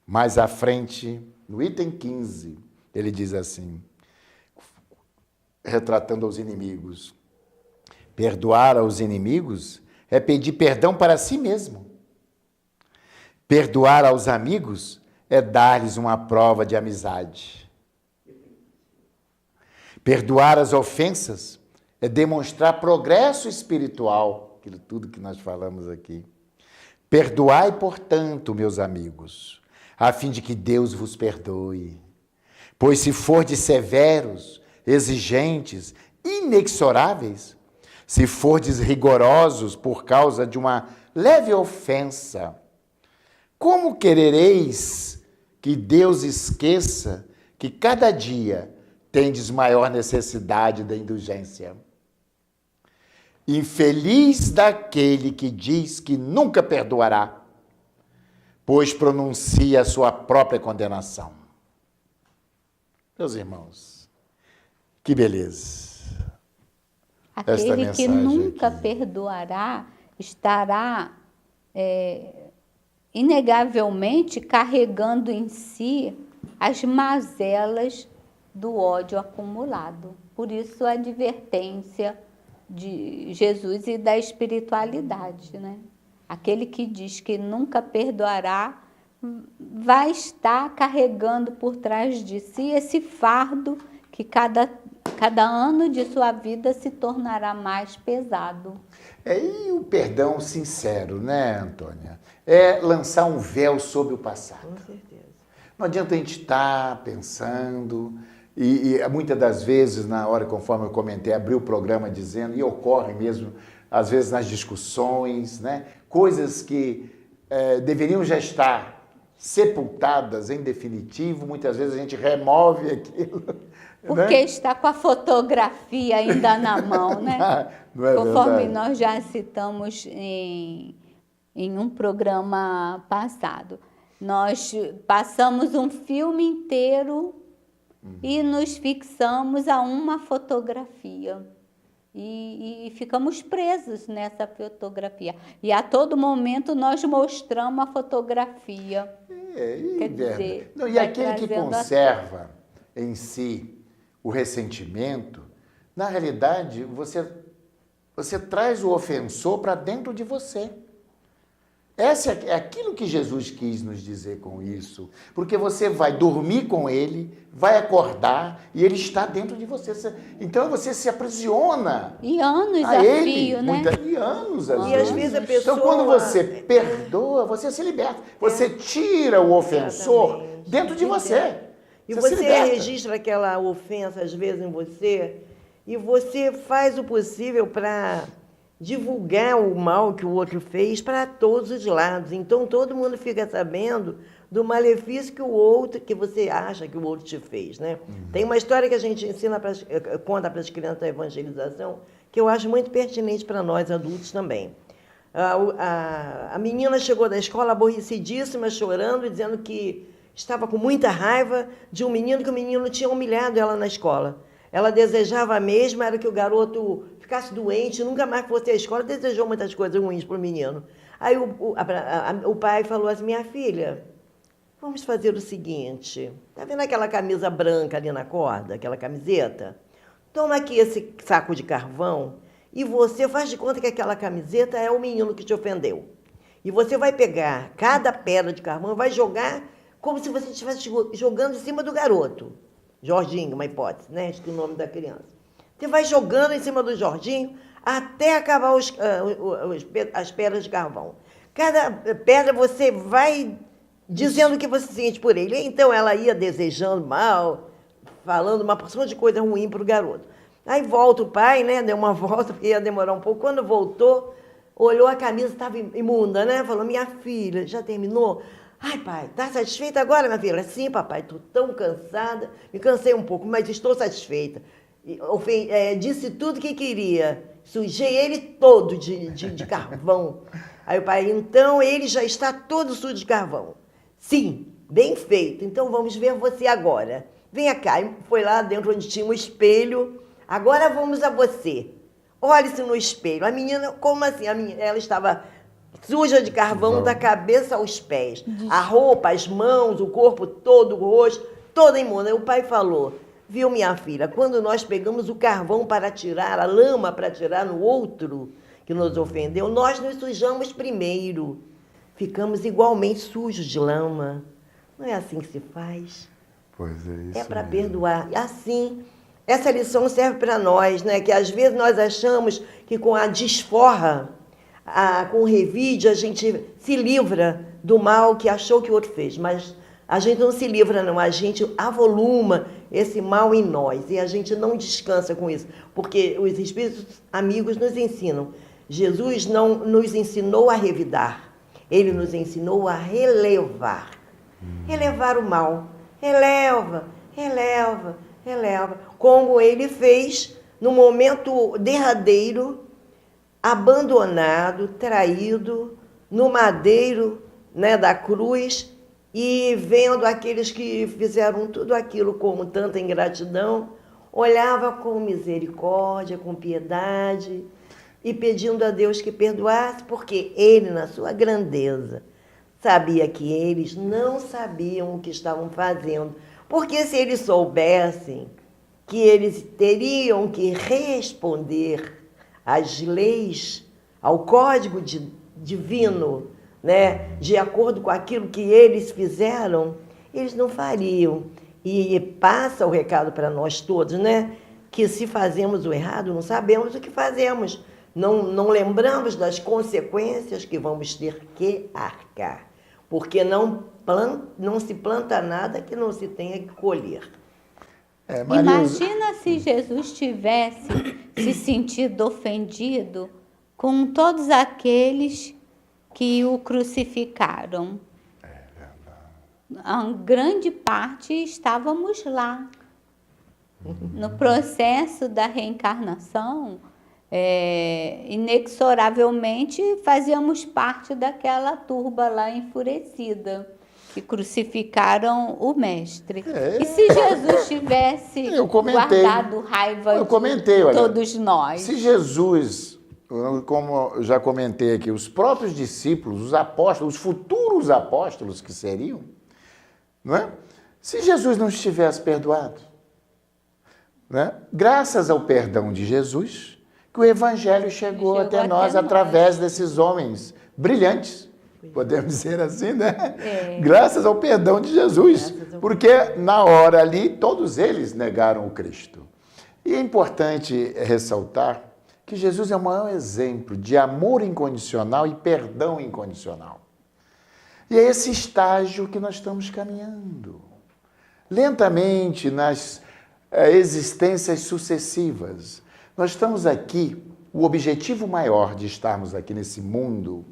Mais à frente, no item 15, ele diz assim, retratando aos inimigos, perdoar aos inimigos é pedir perdão para si mesmo. Perdoar aos amigos é dar-lhes uma prova de amizade. Perdoar as ofensas é demonstrar progresso espiritual, aquilo tudo que nós falamos aqui. Perdoai, portanto, meus amigos, a fim de que Deus vos perdoe. Pois se fordes severos, exigentes, inexoráveis, se fordes rigorosos por causa de uma leve ofensa, como querereis que Deus esqueça que cada dia tendes maior necessidade da indulgência. Infeliz daquele que diz que nunca perdoará, pois pronuncia a sua própria condenação. Meus irmãos, que beleza. Aquele que nunca perdoará estará inegavelmente carregando em si as mazelas do ódio acumulado. Por isso a advertência de Jesus e da espiritualidade, né? Aquele que diz que nunca perdoará vai estar carregando por trás de si esse fardo que cada ano de sua vida se tornará mais pesado. E o perdão sincero, né, Antônia? É lançar um véu sobre o passado. Com certeza. Não adianta a gente estar pensando, e muitas das vezes, na hora, conforme eu comentei, abri o programa dizendo, e ocorre mesmo, às vezes nas discussões, né, coisas que deveriam já estar sepultadas em definitivo, muitas vezes a gente remove aquilo. Porque está com a fotografia ainda na mão, né? Não é conforme verdade? nós já citamos em um programa passado. Nós passamos um filme inteiro e nos fixamos a uma fotografia. E ficamos presos nessa fotografia. E a todo momento nós mostramos a fotografia. Quer dizer, Não, e aquele que conserva em si o ressentimento, na realidade, você traz o ofensor para dentro de você. Essa é aquilo que Jesus quis nos dizer com isso. Porque você vai dormir com ele, vai acordar e ele está dentro de você. Então você se aprisiona. E anos a ele, fio, né? E anos, às E às vezes a pessoa... Então, quando você perdoa, você se liberta. Você tira o ofensor Exatamente. dentro de você. E se você liberta. registra aquela ofensa, às vezes, em você, e você faz o possível para divulgar o mal que o outro fez para todos os lados. Então, todo mundo fica sabendo do malefício que você acha que o outro te fez, né? Tem uma história que a gente conta para as crianças da evangelização, que eu acho muito pertinente para nós adultos também. A menina chegou da escola aborrecidíssima, chorando, dizendo que estava com muita raiva de um menino, que o menino tinha humilhado ela na escola. Ela desejava mesmo, era que o garoto ficasse doente, nunca mais fosse à escola, desejou muitas coisas ruins para o menino. Aí o pai falou assim, minha filha, vamos fazer o seguinte, tá vendo aquela camisa branca ali na corda, aquela camiseta? Toma aqui esse saco de carvão e você faz de conta que aquela camiseta é o menino que te ofendeu. E você vai pegar cada pedra de carvão e vai jogar como se você estivesse jogando em cima do garoto. Jorginho, uma hipótese, né? Acho que é o nome da criança. Você vai jogando em cima do Jorginho até acabar as pedras de carvão. Cada pedra você vai dizendo o que você sente por ele. Então ela ia desejando mal, falando uma porção de coisa ruim para o garoto. Aí volta o pai, né? Deu uma volta, porque ia demorar um pouco. Quando voltou, olhou a camisa, estava imunda, né? Falou, minha filha, já terminou? Ai, pai, tá satisfeita agora, minha filha? Sim, papai, estou tão cansada. Me cansei um pouco, mas estou satisfeita. Disse tudo que queria. Sujei ele todo de carvão. Aí o pai, então ele já está todo sujo de carvão. Sim, bem feito. Então vamos ver você agora. Venha cá. E foi lá dentro onde tinha um espelho. Agora vamos a você. Olhe-se no espelho. A menina, como assim? Ela estava suja de carvão da cabeça aos pés. A roupa, as mãos, o corpo todo, o rosto, toda imunda. O pai falou, viu, minha filha, quando nós pegamos o carvão para tirar, a lama para tirar no outro que nos ofendeu, nós nos sujamos primeiro. Ficamos igualmente sujos de lama. Não é assim que se faz? Pois é isso. É para perdoar. E assim, essa lição serve para nós, né? Que às vezes nós achamos que com a desforra, com o revide, a gente se livra do mal que achou que o outro fez. Mas a gente não se livra, não. A gente avoluma esse mal em nós. E a gente não descansa com isso. Porque os espíritos amigos nos ensinam. Jesus não nos ensinou a revidar. Ele nos ensinou a relevar. Relevar o mal. Releva, releva, releva. Como ele fez no momento derradeiro, abandonado, traído, no madeiro, né, da cruz, e vendo aqueles que fizeram tudo aquilo com tanta ingratidão, olhava com misericórdia, com piedade, e pedindo a Deus que perdoasse, porque ele, na sua grandeza, sabia que eles não sabiam o que estavam fazendo. Porque se eles soubessem que eles teriam que responder às leis, ao código divino, né, de acordo com aquilo que eles fizeram, eles não fariam. E passa o recado para nós todos, né, que se fazemos o errado, não sabemos o que fazemos. Não lembramos das consequências que vamos ter que arcar. Porque não se planta nada que não se tenha que colher. Imagina se Jesus tivesse se sentido ofendido com todos aqueles que o crucificaram. A grande parte estávamos lá. No processo da reencarnação, inexoravelmente fazíamos parte daquela turba lá enfurecida, que crucificaram o Mestre. E se Jesus tivesse guardado raiva de todos nós? Se Jesus, como eu já comentei aqui, os próprios discípulos, os apóstolos, os futuros apóstolos que seriam, não é? Se Jesus não estivesse perdoado, né? Graças ao perdão de Jesus, que o Evangelho chegou até nós através desses homens brilhantes, podemos dizer assim, né? Graças ao perdão de Jesus, porque na hora ali todos eles negaram o Cristo. E é importante ressaltar que Jesus é o maior exemplo de amor incondicional e perdão incondicional. E é esse estágio que nós estamos caminhando. Lentamente, nas existências sucessivas. Nós estamos aqui, o objetivo maior de estarmos aqui nesse mundo,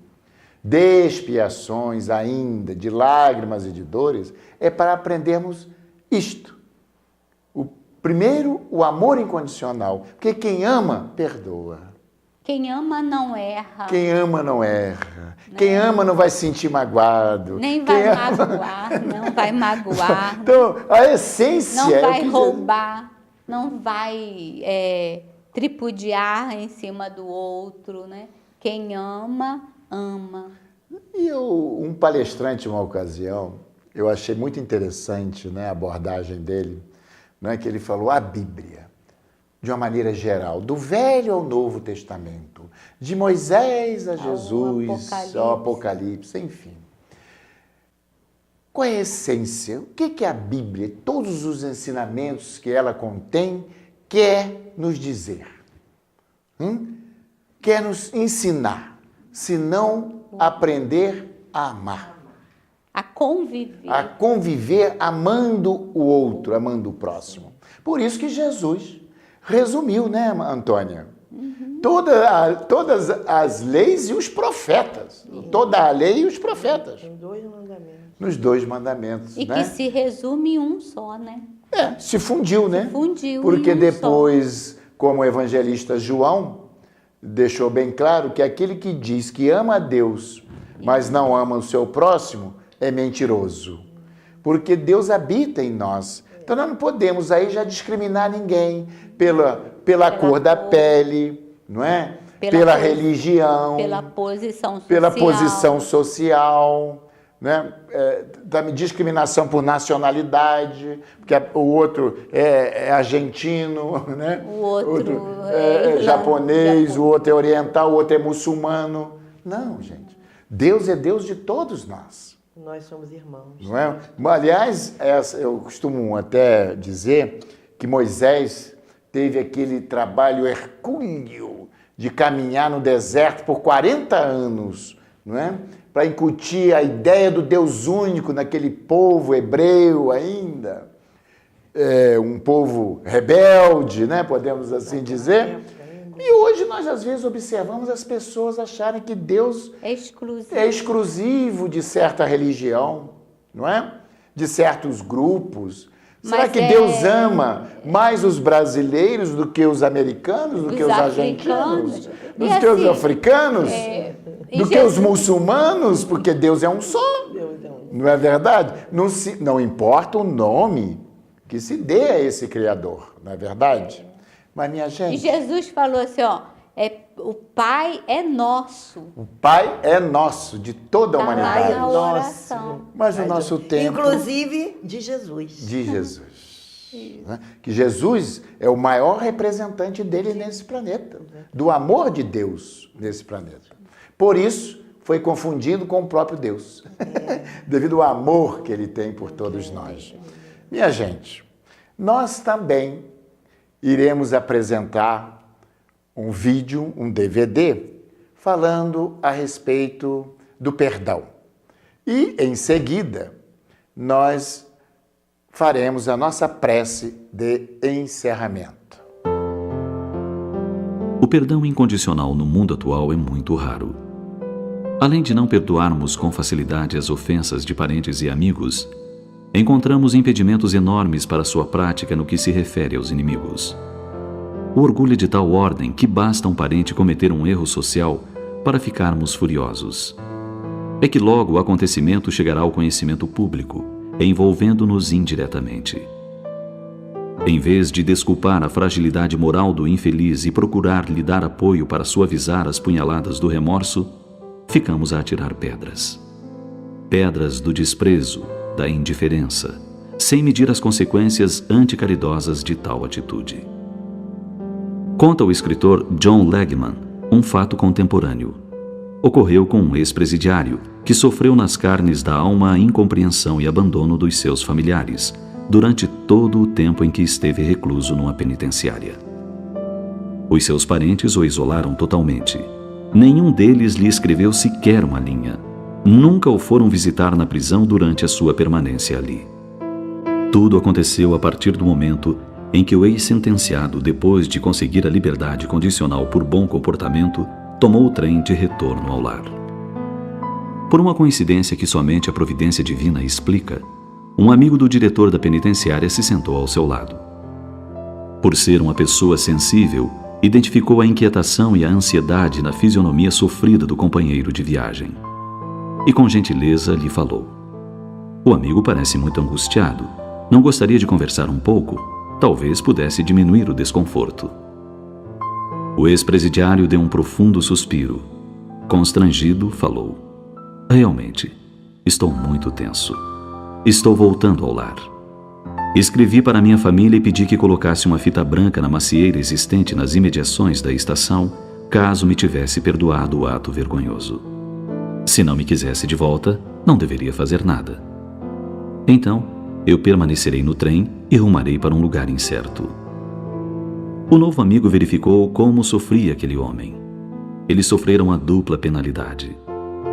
de expiações ainda, de lágrimas e de dores, é para aprendermos isto. Primeiro, o amor incondicional, porque quem ama, perdoa. Quem ama não erra. Quem ama não erra. Quem ama não vai se sentir magoado. Nem vai magoar, não vai magoar. Então, a essência não é vai que roubar, não vai tripudiar em cima do outro, né? Quem ama, ama. E um palestrante, uma ocasião, eu achei muito interessante, né, a abordagem dele, né, que ele falou a Bíblia, de uma maneira geral, do Velho ao Novo Testamento, de Moisés a Jesus, ao Apocalipse, enfim. Qual é a essência? O que a Bíblia, todos os ensinamentos que ela contém, quer nos dizer? Quer nos ensinar, se não aprender a amar. A conviver. A conviver amando o outro, amando o próximo. Por isso que Jesus resumiu, né, Antônia? Todas as leis e os profetas. Toda a lei e os profetas. Tem 2 mandamentos. Nos 2 mandamentos. E né? que se resume em um só, né? Se fundiu, né? Se fundiu. Porque em um depois, como o evangelista João deixou bem claro, que aquele que diz que ama a Deus, mas não ama o seu próximo, é mentiroso. Porque Deus habita em nós. Então nós não podemos aí já discriminar ninguém pela cor da pele, não é? Pela religião. Pela posição social. Pela posição social. Né? Discriminação por nacionalidade, porque o outro é argentino, né? O outro é japonês, o outro é oriental, o outro é muçulmano. Não, gente. Deus é Deus de todos nós. Nós somos irmãos. Não é? Aliás, eu costumo até dizer que Moisés teve aquele trabalho hercúleo de caminhar no deserto por 40 anos, não é? Para incutir a ideia do Deus único naquele povo hebreu ainda, um povo rebelde, né? Podemos assim dizer. E hoje nós às vezes observamos as pessoas acharem que Deus é exclusivo de certa religião, não é? De certos grupos. Será que Deus ama mais os brasileiros do que os americanos, do que os argentinos, do que os africanos, do que os muçulmanos? Porque Deus é um só. Não é verdade? Não importa o nome que se dê a esse Criador, não é verdade? Mas, minha gente... E Jesus falou assim, ó, o Pai é nosso. O Pai é nosso, de toda a humanidade. Na oração. Mas o nosso tempo... Inclusive de Jesus. De Jesus. Né? Que Jesus é o maior representante dele nesse planeta. Do amor de Deus nesse planeta. Por isso, foi confundido com o próprio Deus. Devido ao amor que ele tem por todos nós. Minha gente, nós também iremos apresentar um vídeo, um DVD, falando a respeito do perdão. E, em seguida, nós faremos a nossa prece de encerramento. O perdão incondicional no mundo atual é muito raro. Além de não perdoarmos com facilidade as ofensas de parentes e amigos, encontramos impedimentos enormes para sua prática no que se refere aos inimigos. O orgulho é de tal ordem que basta um parente cometer um erro social para ficarmos furiosos. É que logo o acontecimento chegará ao conhecimento público, envolvendo-nos indiretamente. Em vez de desculpar a fragilidade moral do infeliz e procurar lhe dar apoio para suavizar as punhaladas do remorso, ficamos a atirar pedras. Pedras do desprezo, da indiferença, sem medir as consequências anticaridosas de tal atitude. Conta o escritor John Legman um fato contemporâneo. Ocorreu com um ex-presidiário que sofreu nas carnes da alma a incompreensão e abandono dos seus familiares durante todo o tempo em que esteve recluso numa penitenciária. Os seus parentes o isolaram totalmente. Nenhum deles lhe escreveu sequer uma linha. Nunca o foram visitar na prisão durante a sua permanência ali. Tudo aconteceu a partir do momento em que o ex-sentenciado, depois de conseguir a liberdade condicional por bom comportamento, tomou o trem de retorno ao lar. Por uma coincidência que somente a providência divina explica, um amigo do diretor da penitenciária se sentou ao seu lado. Por ser uma pessoa sensível, identificou a inquietação e a ansiedade na fisionomia sofrida do companheiro de viagem. E com gentileza lhe falou: "O amigo parece muito angustiado. Não gostaria de conversar um pouco? Talvez pudesse diminuir o desconforto." O ex-presidiário deu um profundo suspiro. Constrangido, falou: "Realmente, estou muito tenso. Estou voltando ao lar. Escrevi para minha família e pedi que colocasse uma fita branca na macieira existente nas imediações da estação, caso me tivesse perdoado o ato vergonhoso. Se não me quisesse de volta, não deveria fazer nada. Então, eu permanecerei no trem e rumarei para um lugar incerto." O novo amigo verificou como sofria aquele homem. Eles sofreram a dupla penalidade: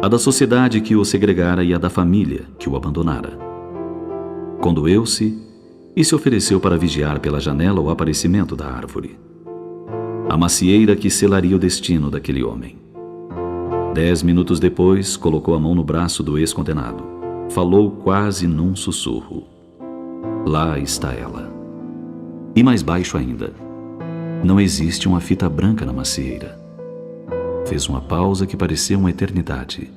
a da sociedade que o segregara e a da família que o abandonara. Condoeu-se e se ofereceu para vigiar pela janela o aparecimento da árvore. A macieira que selaria o destino daquele homem. 10 minutos depois, colocou a mão no braço do ex-condenado. Falou quase num sussurro: "Lá está ela." E mais baixo ainda: "Não existe uma fita branca na macieira." Fez uma pausa que pareceu uma eternidade.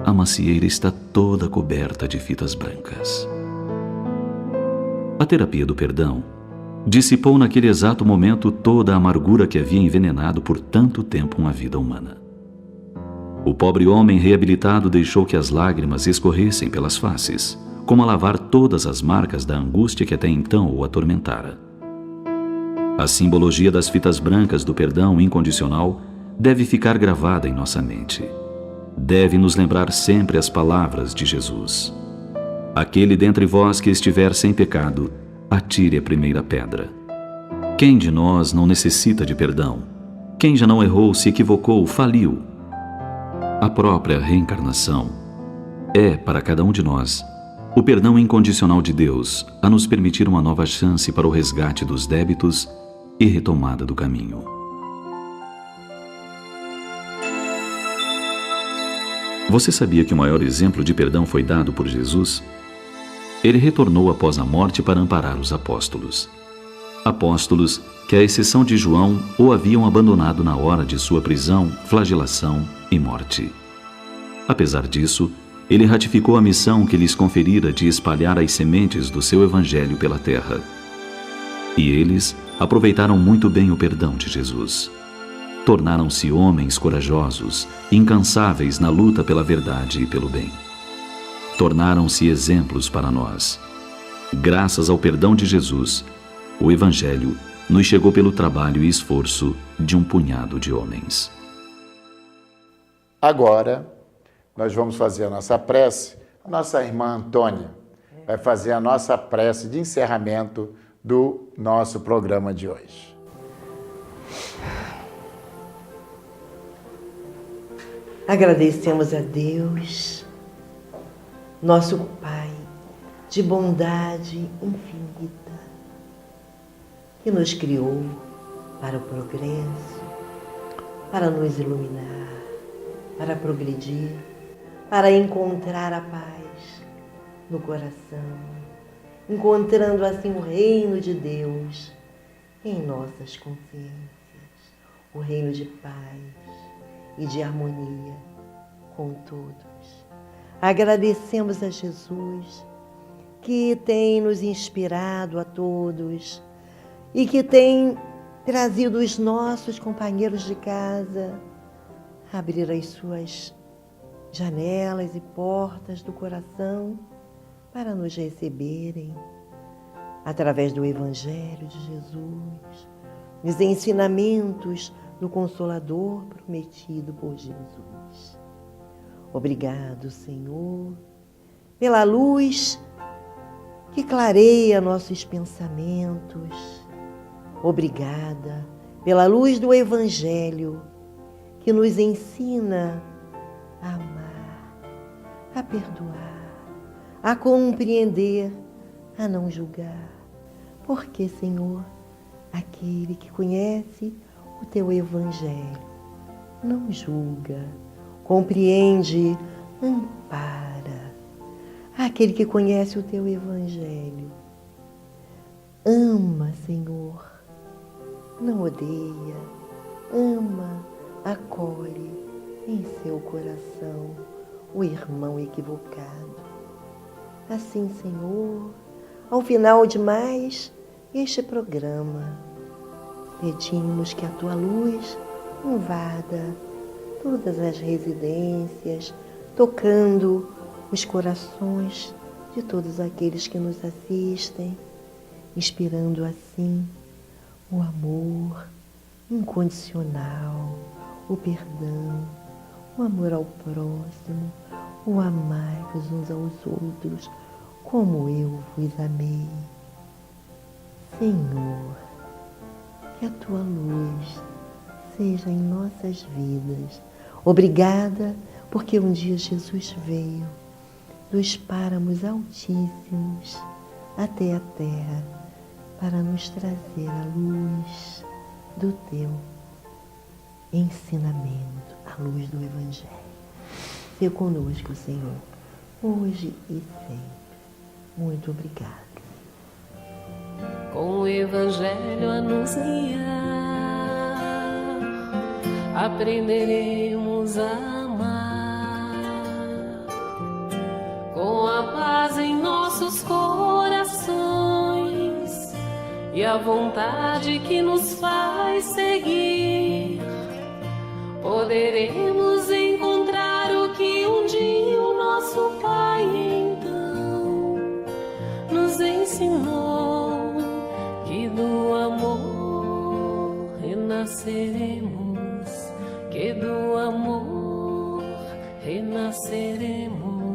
"A macieira está toda coberta de fitas brancas." A terapia do perdão dissipou naquele exato momento toda a amargura que havia envenenado por tanto tempo uma vida humana. O pobre homem reabilitado deixou que as lágrimas escorressem pelas faces, como a lavar todas as marcas da angústia que até então o atormentara. A simbologia das fitas brancas do perdão incondicional deve ficar gravada em nossa mente. Deve nos lembrar sempre as palavras de Jesus: "Aquele dentre vós que estiver sem pecado, atire a primeira pedra." Quem de nós não necessita de perdão? Quem já não errou, se equivocou, faliu? A própria reencarnação é, para cada um de nós, o perdão incondicional de Deus a nos permitir uma nova chance para o resgate dos débitos e retomada do caminho. Você sabia que o maior exemplo de perdão foi dado por Jesus? ele retornou após a morte para amparar os apóstolos. Apóstolos que, à exceção de João, o haviam abandonado na hora de sua prisão, flagelação e morte. Apesar disso, ele ratificou a missão que lhes conferira de espalhar as sementes do seu evangelho pela terra. E eles aproveitaram muito bem o perdão de Jesus. Tornaram-se homens corajosos, incansáveis na luta pela verdade e pelo bem. Tornaram-se exemplos para nós. Graças ao perdão de Jesus, o Evangelho nos chegou pelo trabalho e esforço de um punhado de homens. Agora, nós vamos fazer a nossa prece. A nossa irmã Antônia vai fazer a nossa prece de encerramento do nosso programa de hoje. Agradecemos a Deus, nosso Pai, de bondade infinita, que nos criou para o progresso, para nos iluminar, para progredir, para encontrar a paz no coração, encontrando assim o reino de Deus em nossas consciências, o reino de paz e de harmonia com todos. Agradecemos a Jesus, que tem nos inspirado a todos e que tem trazido os nossos companheiros de casa a abrir as suas janelas e portas do coração para nos receberem através do Evangelho de Jesus, dos ensinamentos do Consolador prometido por Jesus. Obrigado, Senhor, pela luz que clareia nossos pensamentos. Obrigada pela luz do Evangelho que nos ensina a amar, a perdoar, a compreender, a não julgar. Porque, Senhor, aquele que conhece o Teu Evangelho não julga, compreende, ampara. Aquele que conhece o Teu Evangelho ama, Senhor, não odeia, ama, acolhe em seu coração o irmão equivocado. Assim, Senhor, ao final de mais este programa, pedimos que a Tua luz invada todas as residências, tocando os corações de todos aqueles que nos assistem, inspirando assim o amor incondicional, o perdão, o amor ao próximo, o amar-vos uns aos outros, como eu vos amei. Senhor, que a Tua luz seja em nossas vidas. Obrigada, porque um dia Jesus veio dos páramos altíssimos até a terra para nos trazer a luz do Teu ensinamento, a luz do Evangelho. Seja conosco, Senhor, hoje e sempre. Muito obrigada. Com o Evangelho a nos guiar, aprenderemos a amar. Com a paz em nossos corações e a vontade que nos faz seguir, poderemos encontrar o que um dia o nosso Pai então nos ensinou, que do amor renasceremos, que do amor renasceremos.